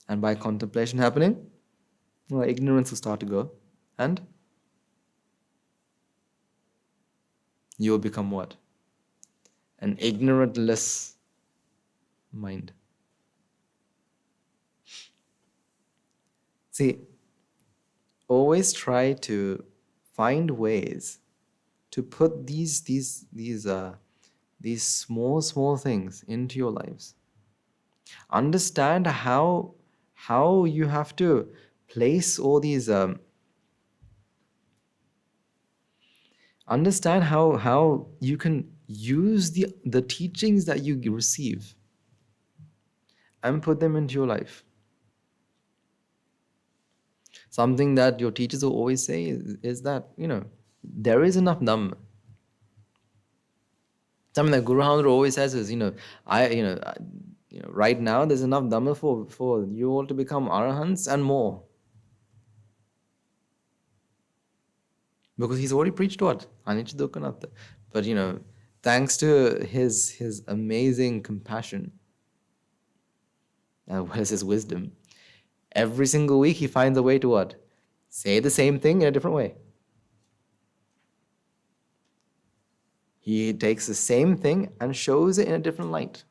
And by contemplation happening, ignorance will start to go, and you will become what? An ignorantless mind. See, always try to find ways to put these small things into your lives. Understand how you have to place all these. Understand how you can use the teachings that you receive and put them into your life. Something that your teachers will always say is that, there is enough Dhamma. Something that Guru Hamdra always says is, right now there's enough Dhamma for you all to become Arahants and more. Because he's already preached what? Anicca Dukkha Anatta. But, thanks to his amazing compassion, what is his wisdom? Every single week he finds a way to what? Say the same thing in a different way. He takes the same thing and shows it in a different light.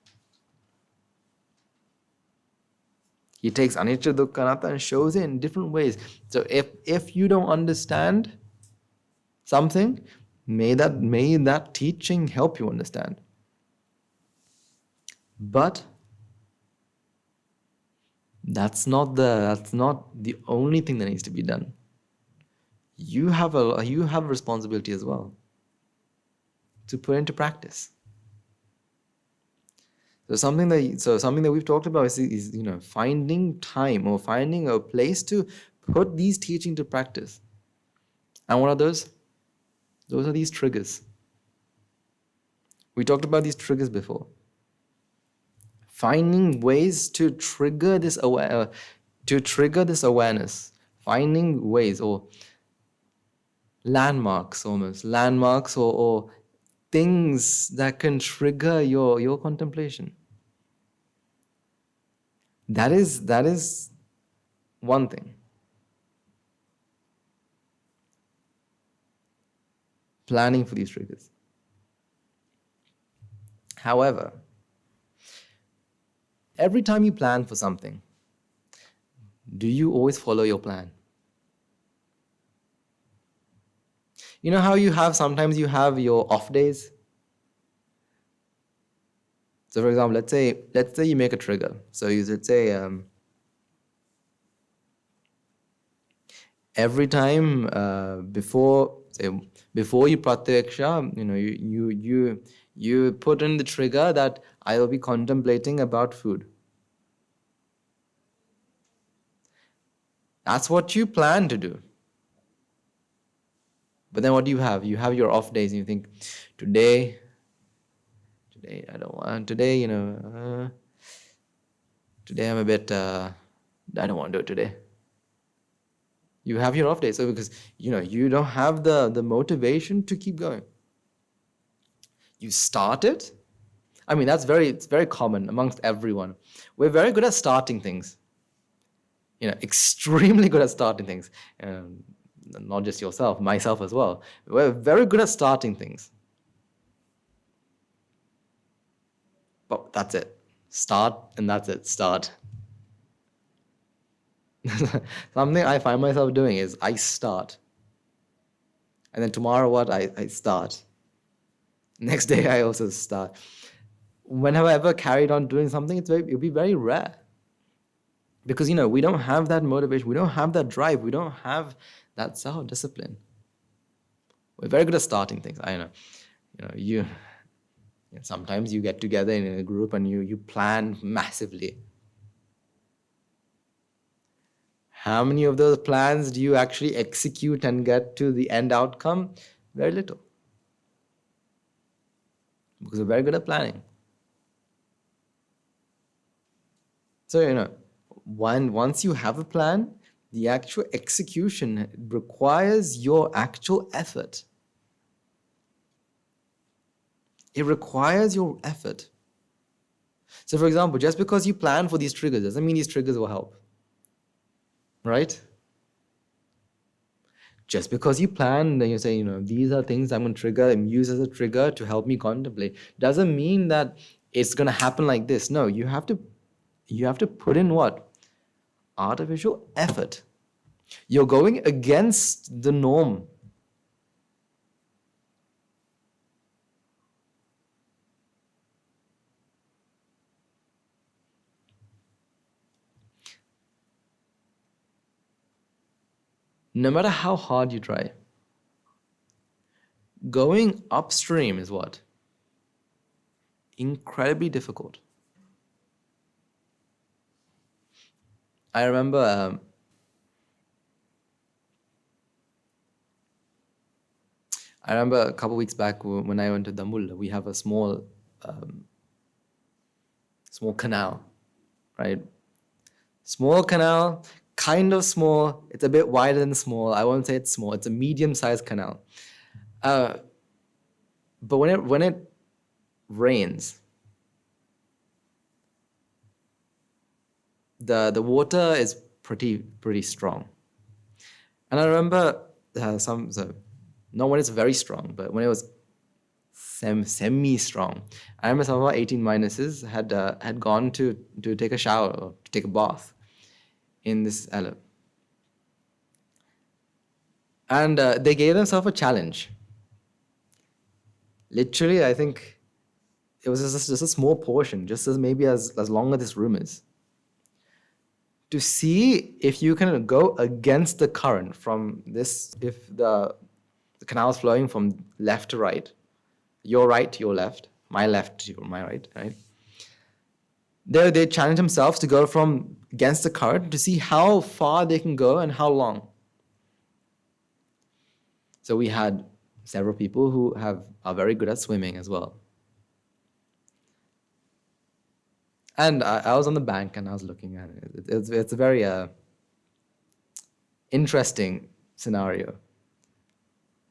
He takes anicca, dukkha, anatta and shows it in different ways. So if you don't understand something, may that teaching help you understand. But that's not the only thing that needs to be done. You have a responsibility as well to put into practice. So something that we've talked about is finding time or finding a place to put these teachings to practice. And what are those? Those are these triggers. We talked about these triggers before. Finding ways to trigger this awareness. Finding ways or landmarks or things that can trigger your contemplation. That is one thing. Planning for these triggers. However, every time you plan for something, do you always follow your plan? You know how sometimes you have your off days? So for example, let's say you make a trigger. So you should say, every time before you pratyaksha, you put in the trigger that I will be contemplating about food. That's what you plan to do. But then what do you have? You have your off days and you think, today I don't want, today I'm a bit, I don't want to do it today. You have your off days, so because you don't have the motivation to keep going. You start it. I mean, it's very common amongst everyone. We're very good at starting things. Extremely good at starting things. Not just yourself, myself as well. We're very good at starting things. But that's it. Start and that's it. Start. Something I find myself doing is I start. And then tomorrow I start. Next day I also start. When have I ever carried on doing something? It'll be very rare. Because we don't have that motivation, we don't have that drive, we don't have that self-discipline. We're very good at starting things. I know. Sometimes you get together in a group and you plan massively. How many of those plans do you actually execute and get to the end outcome? Very little. Because we're very good at planning. So, once you have a plan, the actual execution requires your actual effort. It requires your effort. So for example, just because you plan for these triggers doesn't mean these triggers will help. Right? Just because you plan, then you say, these are things I'm going to trigger and use as a trigger to help me contemplate, doesn't mean that it's going to happen like this. No, you have to put in what? Artificial effort. You're going against the norm. No matter how hard you try, going upstream is what? Incredibly difficult. I remember a couple weeks back when I went to Dambulla, we have a small canal, right? Small canal, kind of small. It's a bit wider than small. I won't say it's small. It's a medium-sized canal. But when it rains, the water is pretty strong. And I remember not when it's very strong, but when it was semi-strong. I remember some of our 18 minuses had gone to take a shower or to take a bath. in this ele. And they gave themselves a challenge. Literally, I think it was just a small portion, just as maybe as long as this room is, to see if you can go against the current from this, if the canal is flowing from left to right, your right to your left, my left to my right, right? They challenge themselves to go from against the current to see how far they can go and how long. So we had several people who are very good at swimming as well. And I was on the bank and I was looking at it. It's a very interesting scenario.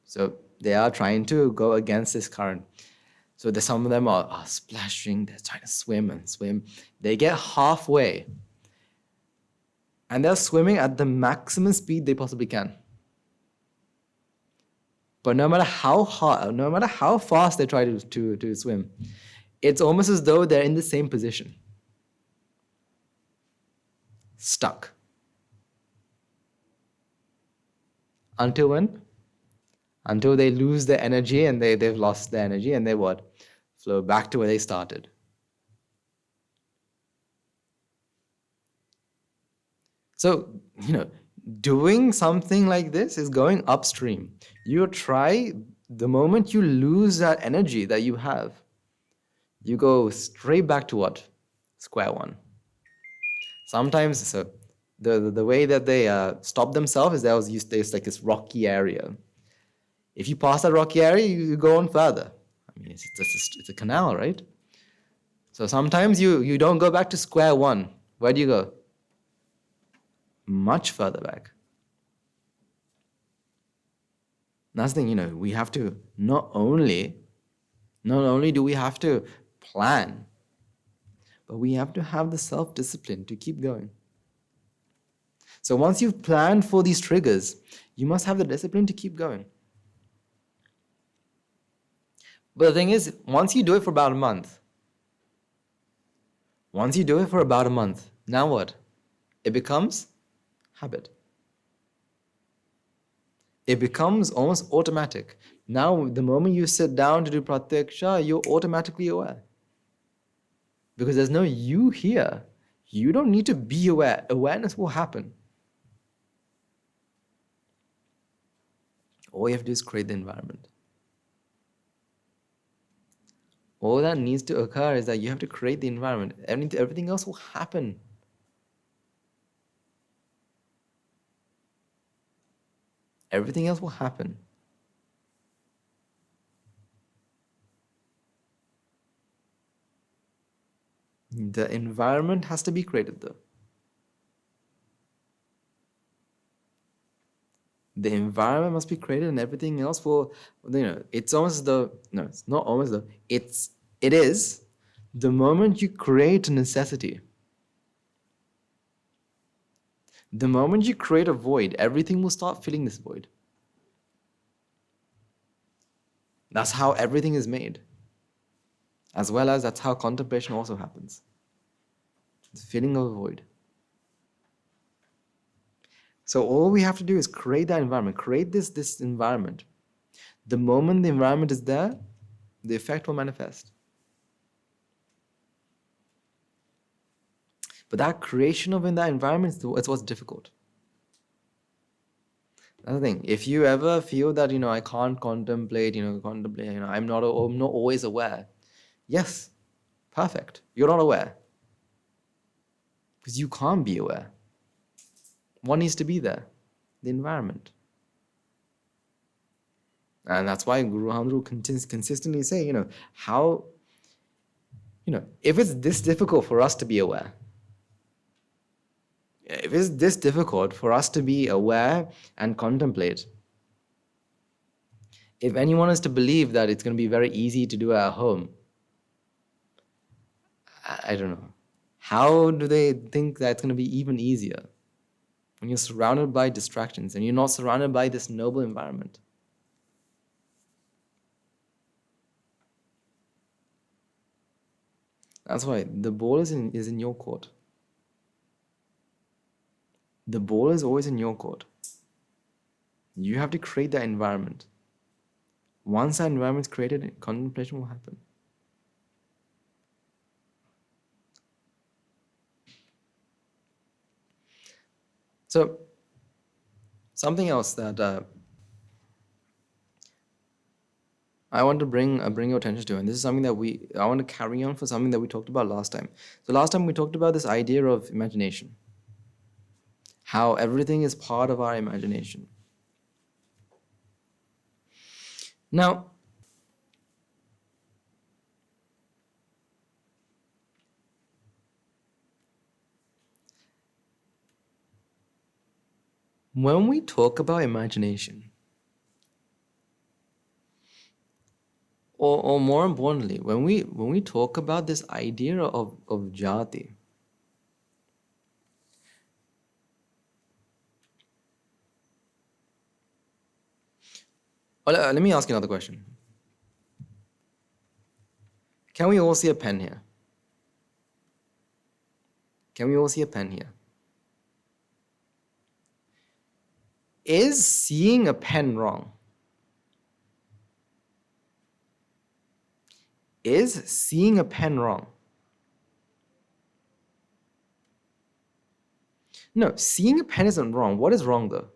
So they are trying to go against this current. So some of them are splashing, they're trying to swim and swim. They get halfway and they're swimming at the maximum speed they possibly can. But no matter how hard, no matter how fast they try to swim, it's almost as though they're in the same position. Stuck. Until when? Until they lose their energy and they've lost their energy and they what? Flow back to where they started. So, doing something like this is going upstream. You try, the moment you lose that energy that you have, you go straight back to what? Square one. Sometimes, so the way that they stop themselves is there's like this rocky area. If you pass that rocky area, you go on further. I mean, it's a canal, right? So sometimes you don't go back to square one. Where do you go? Much further back. That's the thing, we have to not only do we have to plan, but we have to have the self-discipline to keep going. So once you've planned for these triggers, you must have the discipline to keep going. But the thing is, once you do it for about a month, now what? It becomes habit. It becomes almost automatic. Now, the moment you sit down to do pratyaksha, you're automatically aware. Because there's no you here. You don't need to be aware. Awareness will happen. All you have to do is create the environment. All that needs to occur is that you have to create the environment. Everything else will happen. Everything else will happen. The environment has to be created though. The environment must be created and everything else will, it's almost it's not almost though. It is the moment you create a necessity. The moment you create a void, everything will start filling this void. That's how everything is made. As well as that's how contemplation also happens. The filling of a void. So all we have to do is create that environment, create this environment. The moment the environment is there, the effect will manifest. But that creation of that environment is what's difficult. That's the thing. If you ever feel that, I can't contemplate, I'm not always aware. Yes, perfect. You're not aware. Because you can't be aware. What needs to be there? The environment. And that's why Guru Hamdu consistently say, how, if it's this difficult for us to be aware, if it's this difficult for us to be aware and contemplate, if anyone is to believe that it's going to be very easy to do at home, I don't know. How do they think that it's going to be even easier when you're surrounded by distractions and you're not surrounded by this noble environment? That's why the ball is in your court. The ball is always in your court. You have to create that environment. Once that environment is created, contemplation will happen. So, something else that I want to bring your attention to, and this is something that I want to carry on for something that we talked about last time. So last time we talked about this idea of imagination, how everything is part of our imagination. Now, when we talk about imagination, or more importantly, when we talk about this idea of jati, let me ask you another question. Can we all see a pen here? Can we all see a pen here? Is seeing a pen wrong? Is seeing a pen wrong? No, seeing a pen isn't wrong. What is wrong though?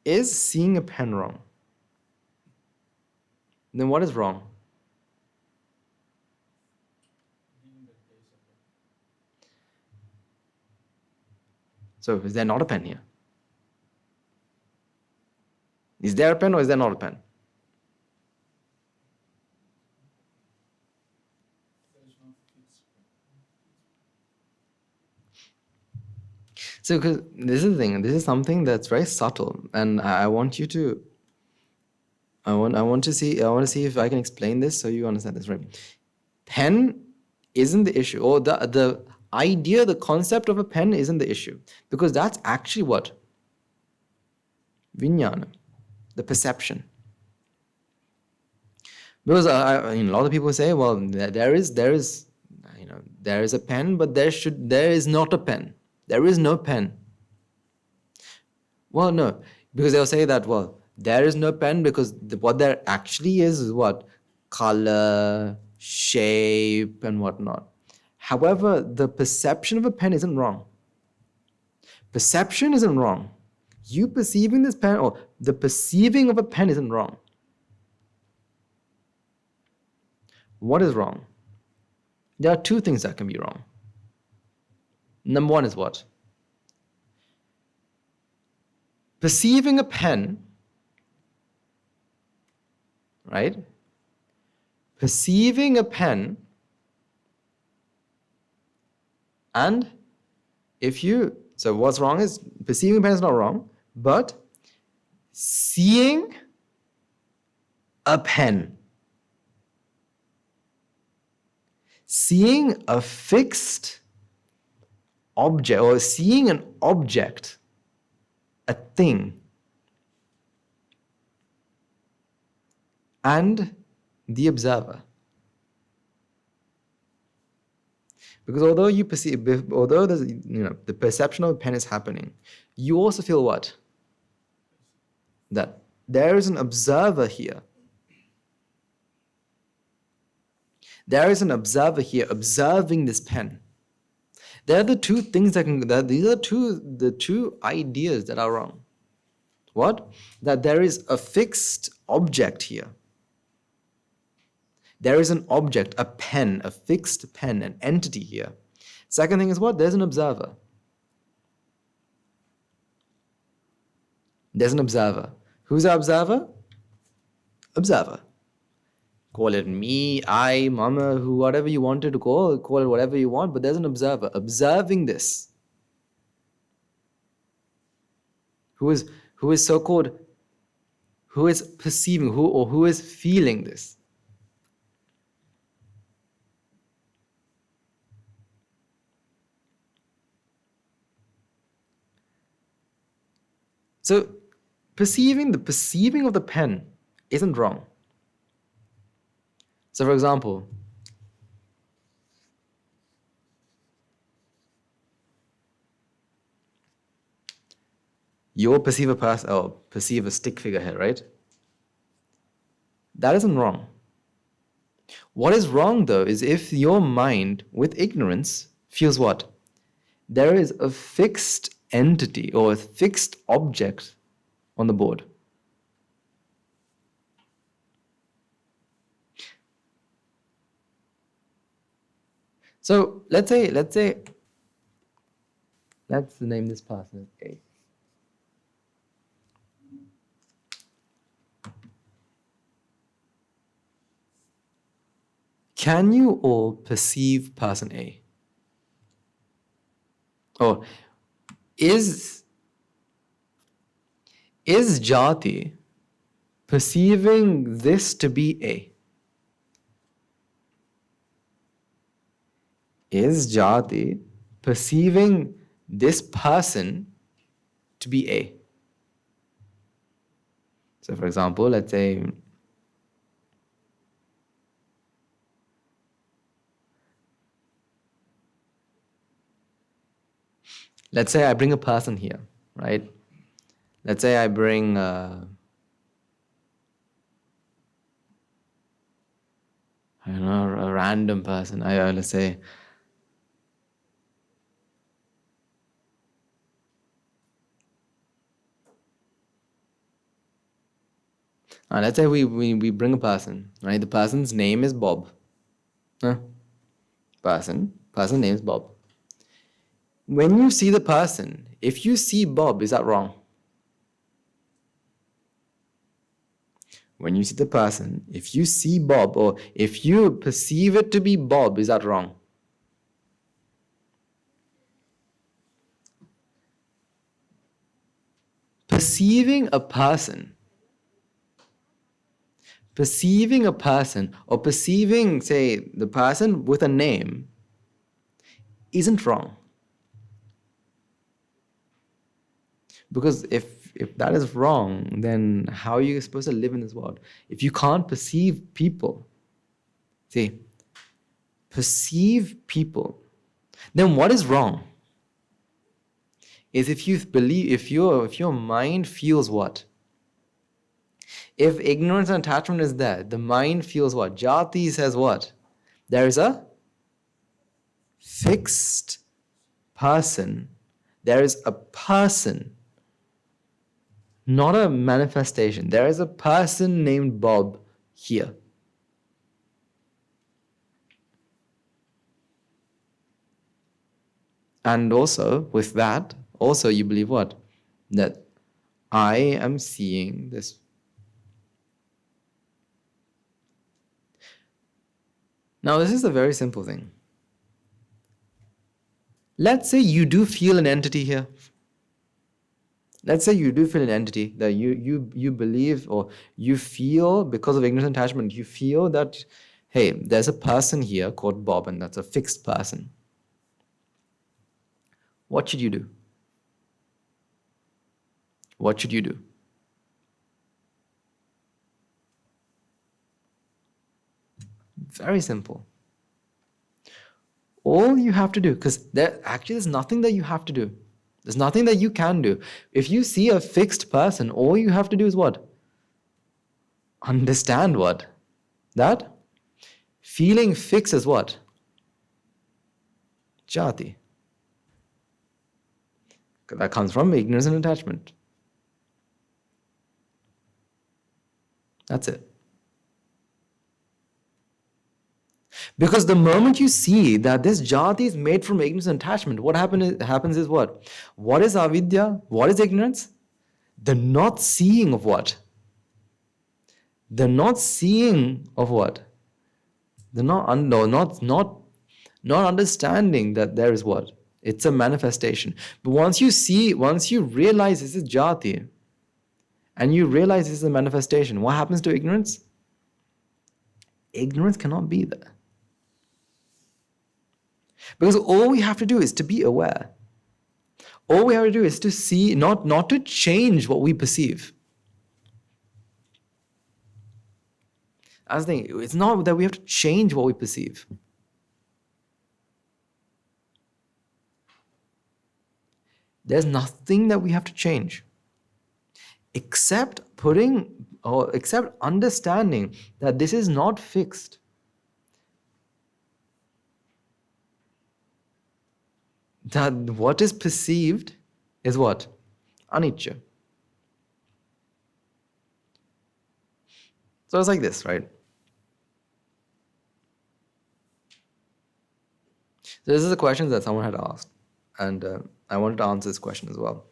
Is seeing a pen wrong? Then what is wrong? So is there not a pen here? Is there a pen or is there not a pen? So, because this is the thing, this is something that's very subtle, and I want to see if I can explain this so you understand this, right? Pen isn't the issue, or the idea, the concept of a pen isn't the issue, because that's actually what? Vijnana, the perception. Because a lot of people say, well, there is a pen, but there is not a pen. There is no pen. Well, no, because they'll say that, well, there is no pen because what there actually is what? Color, shape, and whatnot. However, the perception of a pen isn't wrong. Perception isn't wrong. You perceiving this pen, or the perceiving of a pen isn't wrong. What is wrong? There are two things that can be wrong. Number one is what? Perceiving a pen, right? Perceiving a pen, and so what's wrong is perceiving a pen is not wrong, but seeing a pen, seeing a fixed object, or seeing an object, a thing, and the observer. Because although there's, the perception of a pen is happening, you also feel what? That there is an observer here. There is an observer here observing this pen. There are the two things these are the two ideas that are wrong. What? That there is a fixed object here. There is an object, a pen, a fixed pen, an entity here. Second thing is what? There's an observer. There's an observer. Who's the observer? Observer. Call it me, I, mama, who, whatever you wanted to call it whatever you want, but there's an observer observing this. Who is so-called, who is perceiving, who is feeling this. So the perceiving of the pen isn't wrong. So for example, You'll perceive a person or perceive a stick figure here, right? That isn't wrong. What is wrong though is if your mind with ignorance feels what? There is a fixed entity or a fixed object on the board. So let's name this person as A. Can you all perceive person A? Or is Jati perceiving this to be A? Is Jati perceiving this person to be A? So for example, let's say I bring a person here, right? Let's say I bring I don't know, a random person. Let's say we bring a person, right? The person's name is Bob. Person name is Bob. When you see the person, if you see Bob, is that wrong? When you see the person, if you see Bob or if you perceive it to be Bob, is that wrong? Perceiving a person or perceiving, say, the person with a name isn't wrong. Because if that is wrong, then how are you supposed to live in this world? If you can't perceive people, perceive people, then what is wrong? Is if you believe, if your mind feels what? If ignorance and attachment is there, the mind feels what? Jati says what? There is a fixed person. There is a person, not a manifestation. There is a person named Bob here. And also, with that, also you believe what? That I am seeing this. Now, this is a very simple thing. Let's say you do feel an entity here. Let's say you do feel an entity that you believe or you feel because of ignorance and attachment, you feel that, hey, there's a person here called Bob and that's a fixed person. What should you do? What should you do? Very simple. All you have to do, because there's nothing that you have to do. There's nothing that you can do. If you see a fixed person, all you have to do is what? Understand what? That feeling fixed is what? Jati. That comes from ignorance and attachment. That's it. Because the moment you see that this jati is made from ignorance and attachment, what happens is what? What is avidya? What is ignorance? The not seeing of what? The not seeing of what? The not understanding that there is what? It's a manifestation. But once you realize this is jati, and you realize this is a manifestation, what happens to ignorance? Ignorance cannot be there. Because all we have to do is to be aware. All we have to do is to see, not to change what we perceive. That's the thing. It's not that we have to change what we perceive. There's nothing that we have to change. Except understanding that this is not fixed. That what is perceived is what? Anicca. So it's like this, right? So this is a question that someone had asked, and I wanted to answer this question as well.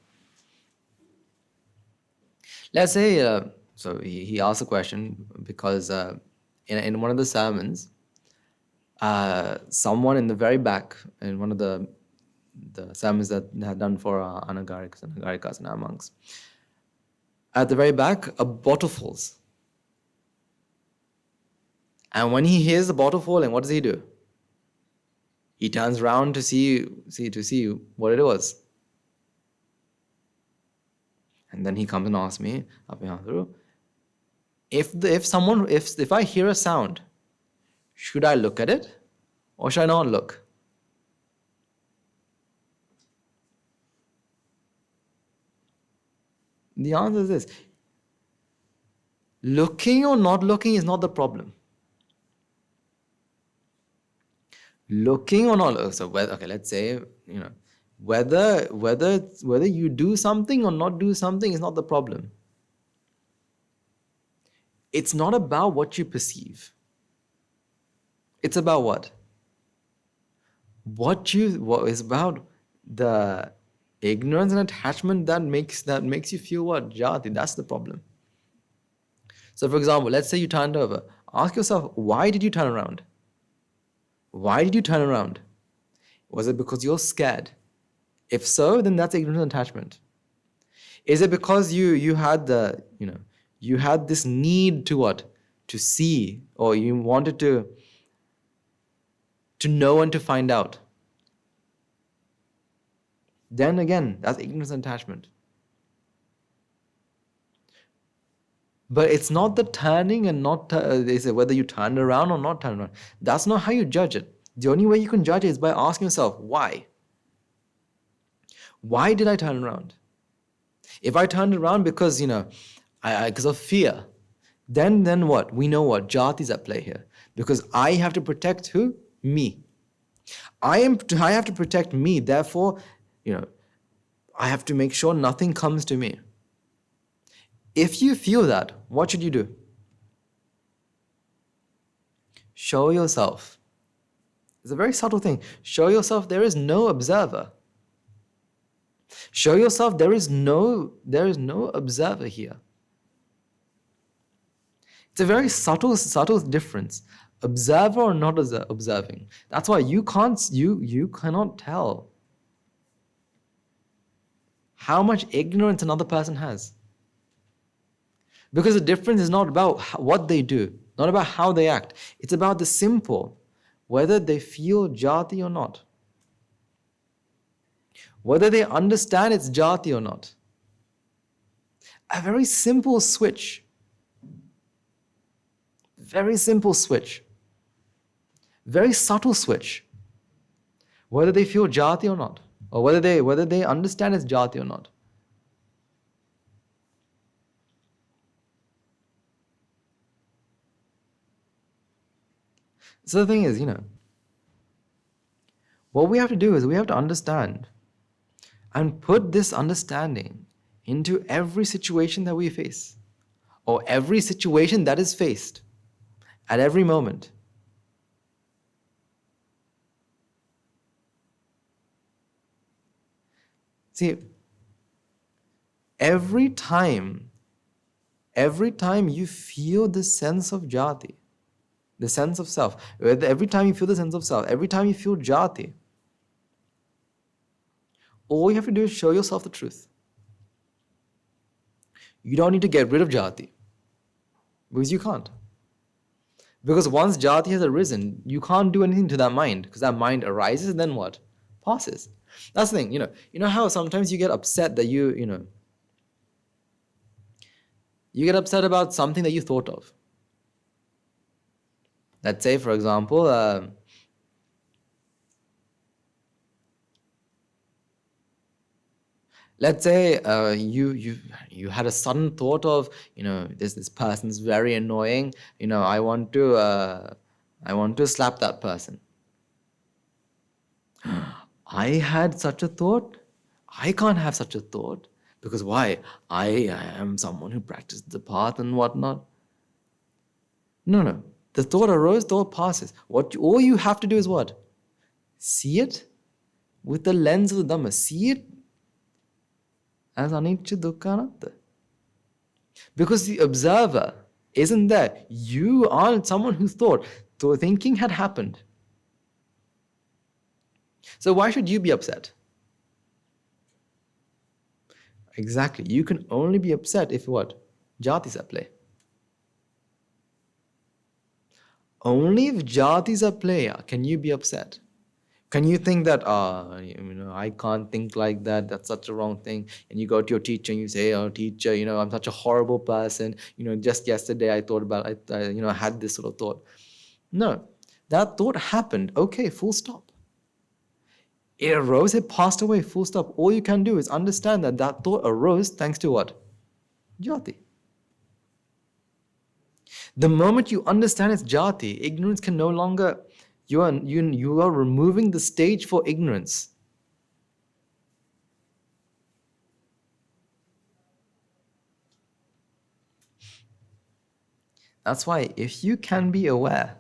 Let's say, so he asked a question because in one of the sermons, someone in the very back, in one of the sermons that they had done for Anagarikas and our monks, at the very back, a bottle falls. And when he hears the bottle falling, what does he do? He turns around to see what it was. And then he comes and asks me, if I hear a sound, should I look at it or should I not look? The answer is this. Looking or not looking is not the problem. Looking or not, so let's say, whether you do something or not do something is not the problem. It's not about what you perceive. It's about what? What is about the ignorance and attachment that makes you feel what? Jati. That's the problem. So for example, let's say you turned over. Ask yourself, why did you turn around? Why did you turn around? Was it because you're scared? If so, then that's ignorance and attachment. Is it because you had this need to what? To see, or you wanted to know and to find out? Then again, that's ignorance and attachment. But it's not the turning and not they say whether you turn around or not turn around. That's not how you judge it. The only way you can judge it is by asking yourself, why? Why did I turn around? If I turned around because, because of fear, then what? We know what? Jati is at play here. Because I have to protect who? Me. I have to protect me. Therefore, I have to make sure nothing comes to me. If you feel that, what should you do? Show yourself. It's a very subtle thing. Show yourself there is no observer. Show yourself there is no observer here. It's a very subtle difference. Observer or not observing. That's why you cannot tell how much ignorance another person has. Because the difference is not about what they do, not about how they act. It's about the simple, whether they feel jati or not. Whether they understand it's jati or not. A very simple switch. Very simple switch. Very subtle switch. Whether they feel jati or not. Or whether they understand it's jati or not. So the thing is, what we have to do is we have to understand and put this understanding into every situation that we face, or every situation that is faced at every moment. See, every time you feel the sense of jati, the sense of self, every time you feel the sense of self, every time you feel jati, all you have to do is show yourself the truth. You don't need to get rid of jati, because you can't. Because once jati has arisen, you can't do anything to that mind, because that mind arises and then what? Passes. That's the thing, you know how sometimes you get upset that you get upset about something that you thought of. Let's say, for example, Let's say you had a sudden thought of, this person's very annoying. I want to slap that person. I had such a thought. I can't have such a thought because why? I am someone who practiced the path and whatnot. No. The thought arose, thought passes. All you have to do is what? See it with the lens of the Dhamma. See it as anicca, dukkha, anatta. Because the observer isn't there. You aren't someone who thought. So thinking had happened. So why should you be upset? Exactly. You can only be upset if what? Jati is at play. Only if jati is at play can you be upset. Can you think that, I can't think like that, that's such a wrong thing. And you go to your teacher and you say, oh, teacher, I'm such a horrible person. Just yesterday I thought about, I had this sort of thought. No, that thought happened. Okay, full stop. It arose, it passed away, full stop. All you can do is understand that that thought arose thanks to what? Jati. The moment you understand it's jati, ignorance can no longer, you are removing the stage for ignorance. That's why if you can be aware,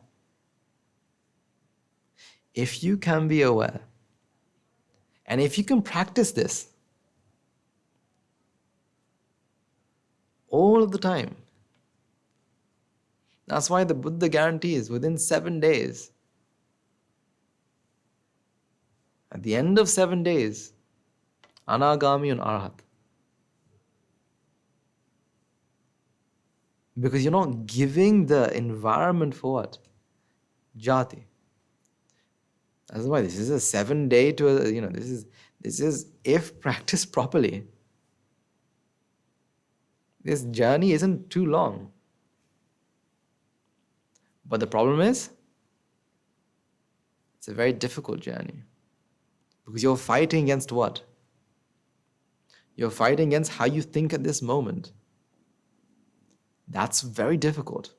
and if you can practice this all of the time, that's why the Buddha guarantees within 7 days, at the end of 7 days, anagami and arhat. Because you're not giving the environment for what? Jati. That's why this is a 7-day this is if practiced properly. This journey isn't too long. But the problem is, it's a very difficult journey. Because you're fighting against what? You're fighting against how you think at this moment. That's very difficult.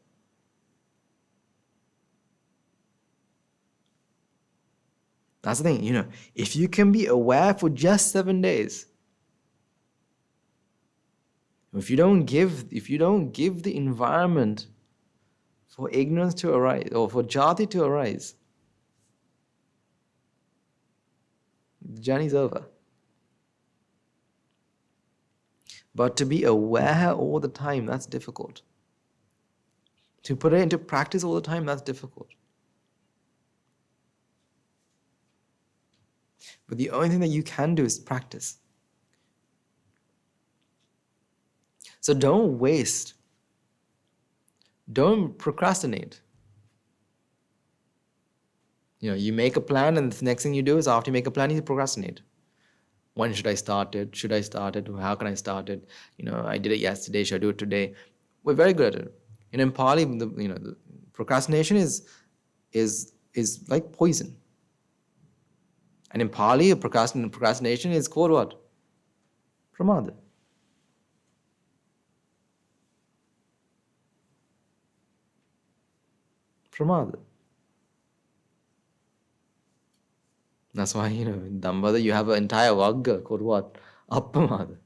That's the thing, if you can be aware for just 7 days, if you don't give the environment for ignorance to arise or for jati to arise, the journey's over. But to be aware all the time, that's difficult. To put it into practice all the time, that's difficult. But the only thing that you can do is practice. So don't waste. Don't procrastinate. You make a plan and the next thing you do is after you make a plan, you procrastinate. When should I start it? Should I start it? How can I start it? I did it yesterday. Should I do it today? We're very good at it. In Pali, the procrastination is like poison. And in Pali, procrastination is called what? Pramada. Pramada. That's why, in Dhamma, you have an entire Vagga called what? Appamada.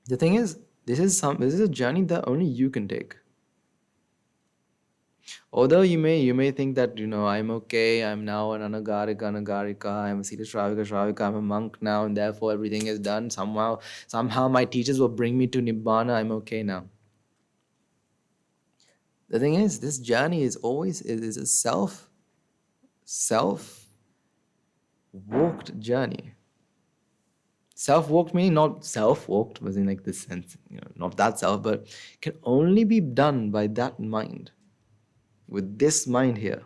The thing is, this is a journey that only you can take. Although you may think that, I'm okay, I'm now an anagarika, I'm a Sita Shravika, I'm a monk now, and therefore everything is done. Somehow my teachers will bring me to Nibbāna, I'm okay now. The thing is, this journey is a self-walked journey. Self-walked meaning not self-walked, was in like this sense, not that self, but can only be done by that mind. With this mind here.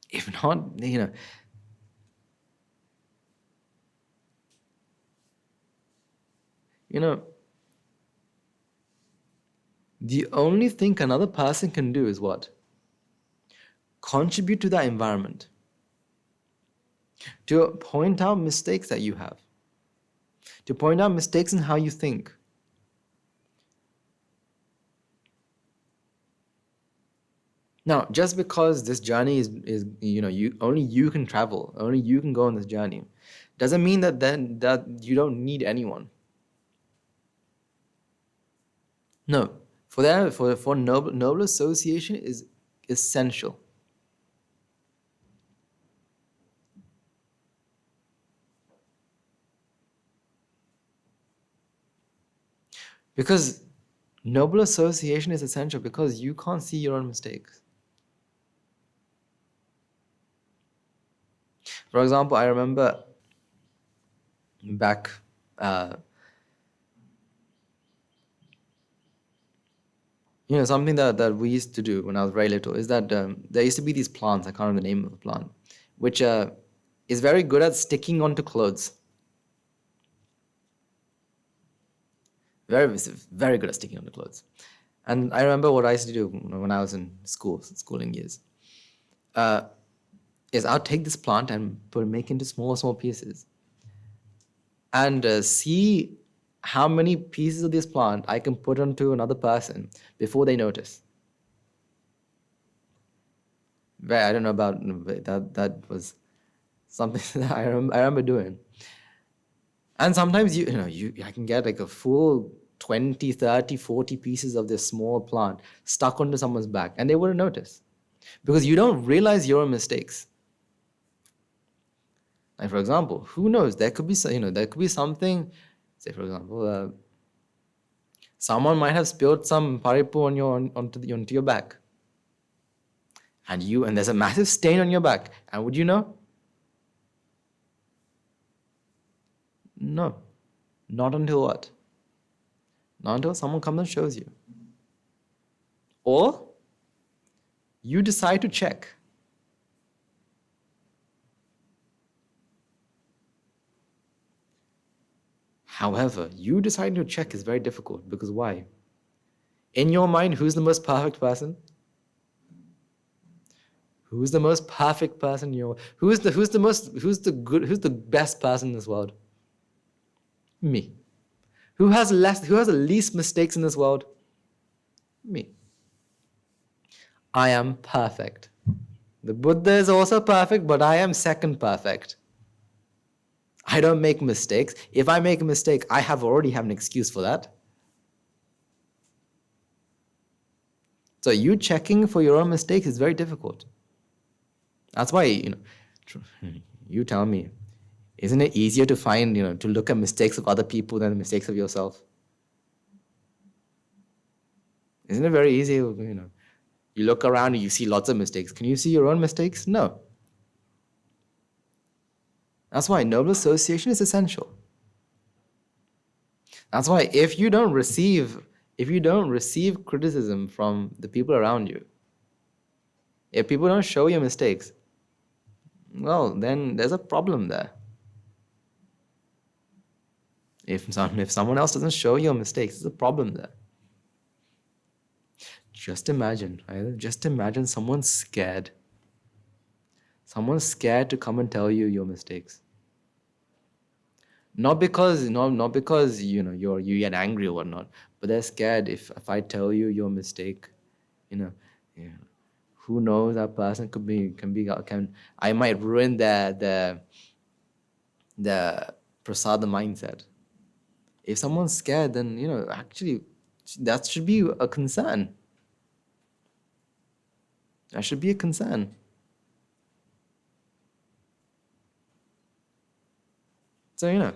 If not, The only thing another person can do is what? Contribute to that environment. To point out mistakes that you have. To point out mistakes in how you think. Now, just because this journey is only you can travel, only you can go on this journey, doesn't mean that you don't need anyone. No, for noble association is essential. Because noble association is essential because you can't see your own mistakes. For example, I remember back something that we used to do when I was very little is that there used to be these plants, I can't remember the name of the plant, which is very good at sticking onto clothes. Very, very good at sticking onto clothes. And I remember what I used to do when I was in schooling years, is I'll take this plant and make into small pieces, and see how many pieces of this plant I can put onto another person before they notice. I don't know about that. That was something that I remember doing. And sometimes I can get like a full 20, 30, 40 pieces of this small plant stuck onto someone's back, and they wouldn't notice because you don't realize your own mistakes. Like, for example, who knows? There could be something. Say, for example, someone might have spilled some paripu onto your back, and there's a massive stain on your back, and would you know? No, not until what? Not until someone comes and shows you, or you decide to check. However, you deciding to check is very difficult because why? In your mind, who's the most perfect person? Who's the most perfect person? Who's the best person in this world? Me. Who has the least mistakes in this world? Me. I am perfect. The Buddha is also perfect, but I am second perfect. I don't make mistakes. If I make a mistake, I already have an excuse for that. So you checking for your own mistakes is very difficult. That's why, you tell me, isn't it easier to find, to look at mistakes of other people than the mistakes of yourself? Isn't it very easy, you look around and you see lots of mistakes. Can you see your own mistakes? No. That's why noble association is essential. That's why if you don't receive criticism from the people around you, if people don't show you mistakes, well, then there's a problem there. If someone else doesn't show you mistakes, there's a problem there. Just imagine someone's scared. Someone's scared to come and tell you your mistakes. Not because you get angry or whatnot, but they're scared if I tell you your mistake, who knows, that person I might ruin the prasada mindset. If someone's scared, then actually that should be a concern. That should be a concern. So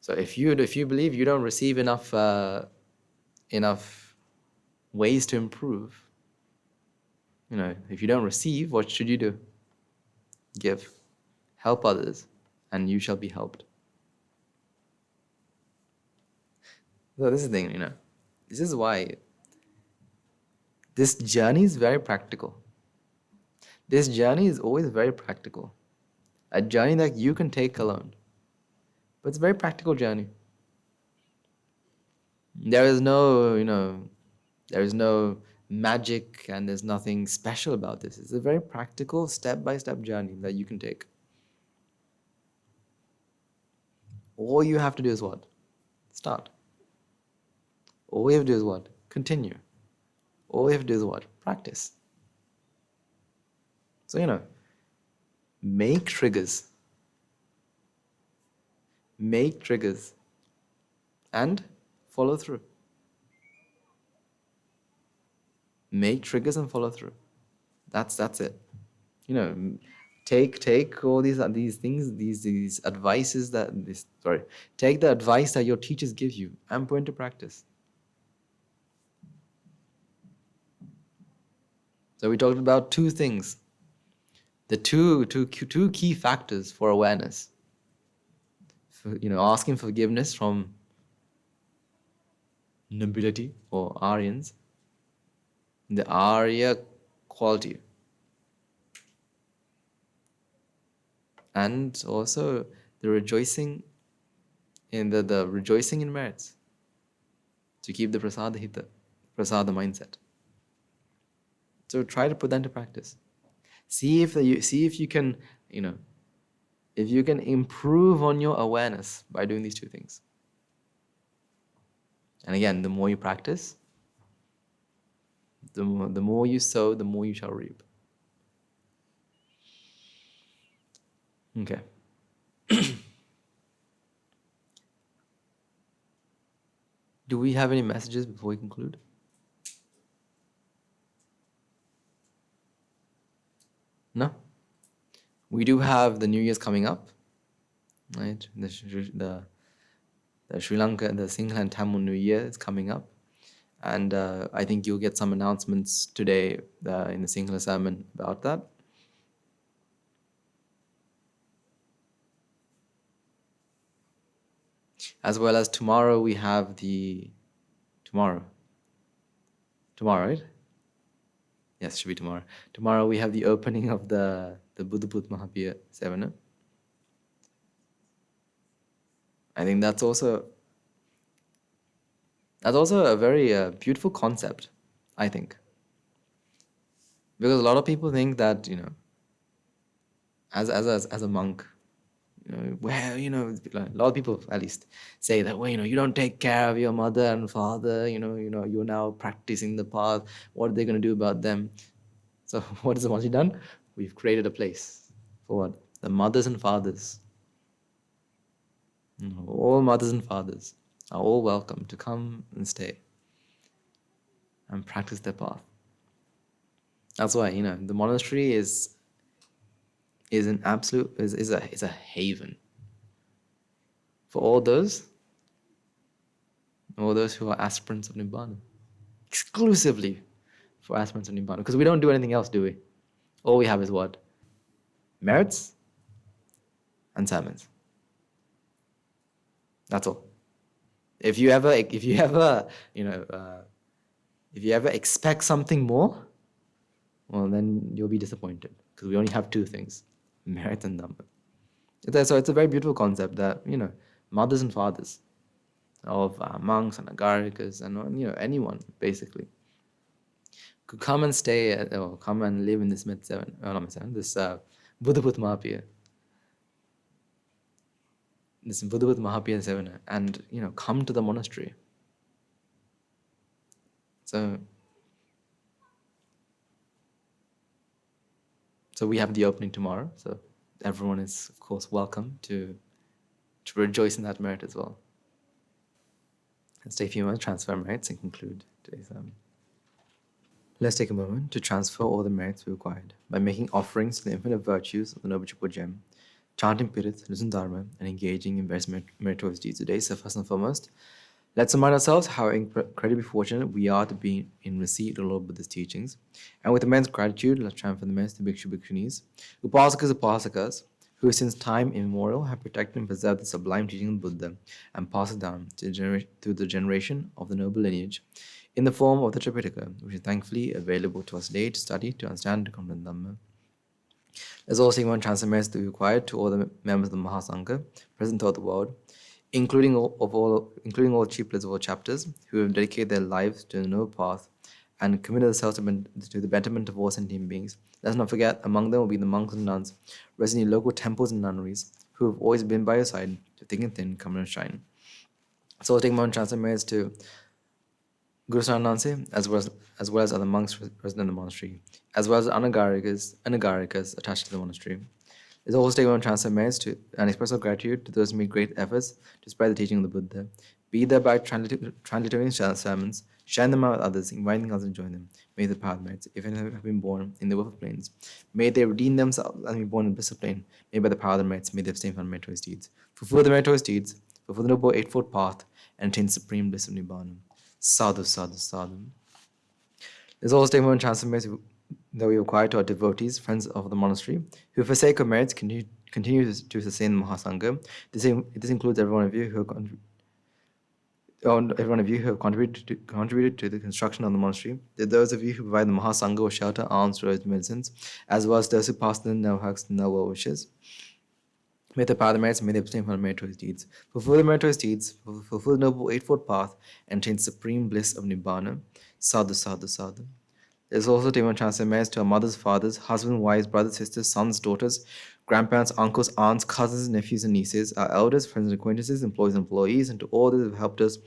so if you believe you don't receive enough ways to improve, if you don't receive, what should you do? Give, help others, and you shall be helped. So this is the thing, this is why this journey is very practical. This journey is always very practical. A journey that you can take alone. But it's a very practical journey. There is no, there is no magic and there's nothing special about this. It's a very practical, step-by-step journey that you can take. All you have to do is what? Start. All you have to do is what? Continue. All you have to do is what? Practice. So, make triggers. Make triggers. And follow through. Make triggers and follow through. That's it. Take all these things, these advices take the advice that your teachers give you and put into practice. So we talked about two things. The two key factors for awareness. Asking forgiveness from nobility or Aryans, the Arya quality, and also the rejoicing in the rejoicing in merits, to keep the prasada hita, prasada mindset. So try to put that into practice. See if you can, if you can improve on your awareness by doing these two things. And again, the more you practice, the more you sow, the more you shall reap. Okay. Do we have any messages before we conclude? No? We do have the New Year's coming up, right? The Sri Lanka, the Sinhala and Tamil New Year is coming up. And I think you'll get some announcements today in the Sinhala sermon about that. As well as tomorrow we have tomorrow, right? Yes, should be tomorrow. Tomorrow we have the opening of the Buddhaput Mahapaya seminar. I think that's also a very beautiful concept, I think. Because a lot of people think that, as a monk, a lot of people at least say that, you don't take care of your mother and father, you're now practicing the path. What are they going to do about them? So what has the Monastery done? We've created a place for what? The mothers and fathers. All mothers and fathers are all welcome to come and stay and practice their path. That's why, the monastery is an absolute, is a haven for all those who are aspirants of Nibbāna. Exclusively for aspirants of Nibbāna. Because we don't do anything else, do we? All we have is what? Merits and sermons. That's all. If you ever expect something more, well, then you'll be disappointed, because we only have two things: merit and Dhamma. So it's a very beautiful concept that, mothers and fathers of monks and agarikas and, anyone basically could come and stay or come and live in this this Buddhaput Mahapaya. This Buddhaput Mahapaya Sevana, and come to the monastery. So we have the opening tomorrow. So everyone is, of course, welcome to rejoice in that merit as well. Let's take a few moments, transfer merits, and conclude today's sermon. Let's take a moment to transfer all the merits we required by making offerings to the infinite virtues of the Noble Triple Gem, chanting Pirit, listening Dharma, and engaging in various meritorious deeds today. So first and foremost, let's remind ourselves how incredibly fortunate we are to be in receipt of Lord Buddha's teachings. And with immense gratitude, let's transfer the merits to Bhikshu Bhikshunis, Upasakas Upasakas, who since time immemorial have protected and preserved the sublime teaching of Buddha and passed it down to the generation of the noble lineage in the form of the Tripitaka, which is thankfully available to us today to study, to understand, to comprehend Dhamma. Let's also transfer merits to be required to all the members of the Mahasangha present throughout the world, including all chief leaders of all chapters, who have dedicated their lives to the noble path and committed themselves to the betterment of all sentient beings. Let's not forget, among them will be the monks and nuns, residing in local temples and nunneries, who have always been by your side, to thick and thin, come and shine. So I'll take my own transfer merits to Guru Sarananse, as well as other monks resident in the monastery, as well as anagarikas attached to the monastery. It's also taken on transfer merits to an express of gratitude to those who made great efforts to spread the teaching of the Buddha, be there by transliterating sermons, sharing them out with others, inviting others to join them. May the path merits, if any have been born in the wealth of plains, may they redeem themselves and be born in the bliss of plain. May by the power of the merits, may they abstain from meritorious deeds, fulfill the meritorious deeds, fulfill the noble eightfold path, and attain supreme bliss of Nibbāna. Sadhu, sadhu, sadhu. There's also taken on transfer merits that we acquire to our devotees, friends of the monastery, who for sake of merits continue to sustain the Mahasangha. This includes every one of you who have contributed to the construction of the monastery. There are those of you who provide the Mahasangha with shelter, alms, robes, medicines, as well as those who pass the no hugs and no well wishes. May the power of the merits, may they abstain from the meritorious deeds. Fulfill the meritorious deeds, fulfill the noble eightfold path, and attain supreme bliss of Nibbāna. Sadhu, sadhu, sadhu. There's also taken transfer merits to our mothers, fathers, husbands, wives, brothers, sisters, sons, daughters, grandparents, uncles, aunts, cousins, nephews, and nieces, our elders, friends and acquaintances, employees, and to all those who have helped us,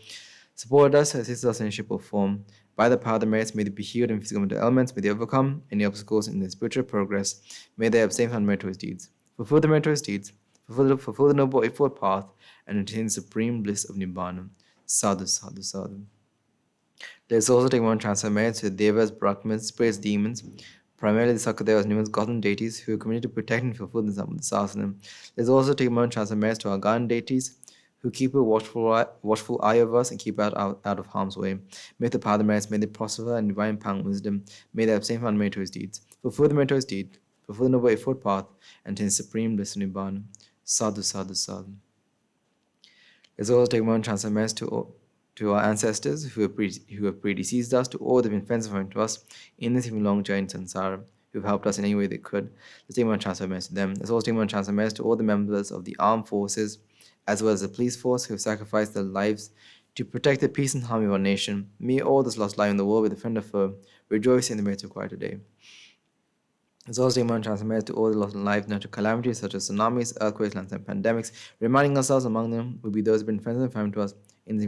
supported us, assisted us in a shape or form. By the power of the merits, may they be healed in physical and mental ailments, may they overcome any obstacles in their spiritual progress, may they abstain from meritorious deeds. Fulfill the meritorious deeds, fulfill the noble eightfold path, and attain supreme bliss of Nibbāna. Sadhu, sadhu, sadhu. There's also taken one transfer merits to devas, brahmins, spirits, demons, primarily the Sakadevas, numerous gods and deities who are committed to protect and fulfill the Sasana. There's also taken one transfer merits to our garden deities who keep a watchful eye over us and keep out of harm's way. May the power of the merits, may they prosper in divine power and wisdom, may they abstain from meritorious deeds. Fulfill the meritorious deed, fulfill the noble eightfold path, and attain supreme bliss in Nibbāna. Sadhu, sadhu, sadhu. There's also taken one transfer merits to our ancestors who have predeceased us, to all that have been friends of to us in this even long journey to Sansara, who have helped us in any way they could. The same one transfer merits to them. There's also taken one transfer merits to all the members of the armed forces, as well as the police force, who have sacrificed their lives to protect the peace and harmony of our nation. May all those lost life in the world, with the friend of foe, rejoice in the merits required today. There's also taken one transfer merits to all the lost lives due to calamities such as tsunamis, earthquakes, landslides, and pandemics. Reminding ourselves among them will be those who have been friends and family to us in this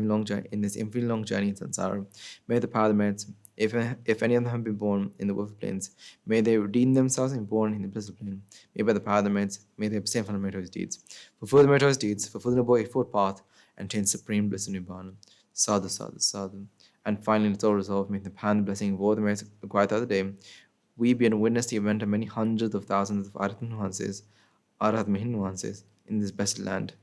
infinitely long journey in Sansara. May the power of the merits, if any of them have been born in the wealth plains, may they redeem themselves and be born in the bliss of plain. May by the power of the merits, may they abstain from the meritorious deeds. Fulfill the meritorious deeds, fulfill the noble eightfold path, and attain supreme bliss in Nibbāna. Sadhu, sadhu, sadhu. And finally, let's all resolve, may the power and the blessing of all the merits acquired throughout the day, we be and witness the event of many hundreds of thousands of Arhat nuances in this blessed land.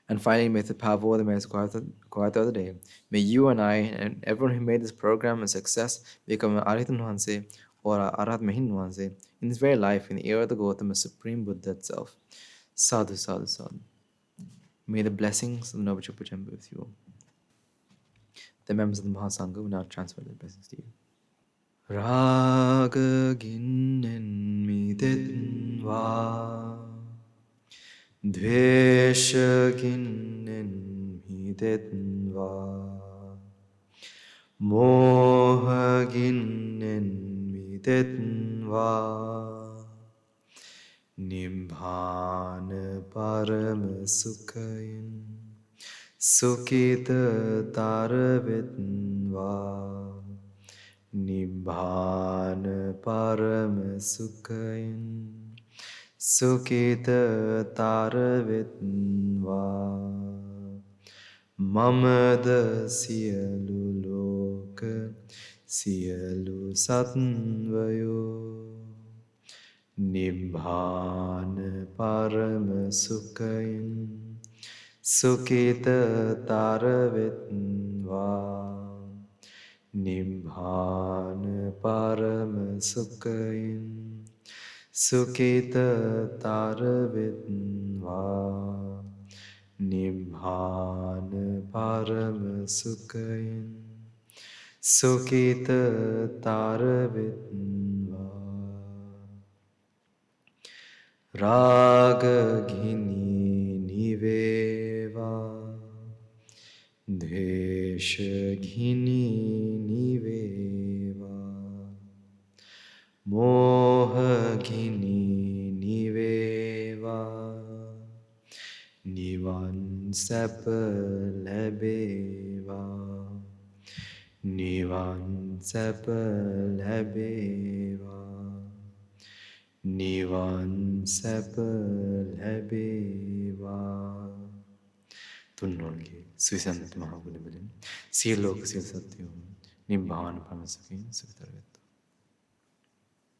And finally, may the power of all the merits acquired throughout the day, may you and I and everyone who made this program a success become an Arhat Nuanse or an Arhat Nuanse in this very life, in the era of the Gautama Supreme Buddha itself. Sadhu, sadhu, sadhu. May the blessings of the Noble Chupa be with you all. The members of the Mahasangha will now transfer their blessings to you. Raga ginnen midetva, dvesha ginnen midetva, moha ginnen midetva, Nibbāna parama sukhayin, sukhita taravetva. Nibbāna parama sukhayin, sukhita taravetva. Mamada siyalu loka, siyalu satvayo. Nibbāna parama sukhayin, sukhita taravetva. Nibbāna parama sukhayin, sukhita taravetva. Nibbāna parama sukhayin, sukhita taravetva. Raga ghini නිවේවා දේශගිනි නිවේවා මෝහගිනි නිවේවා නිවන් සැප ලැබේවා නිවන් සැප ලැබේවා නිවන් සැප ලැබේවා තුන්වන්ගේ සවිසන්ත මහා ගුණ වලින් සියලු ලෝක සියලු සත්‍යෝ නිබ්බාන පරම සුඛයෙන් සුඛතර වෙත්වා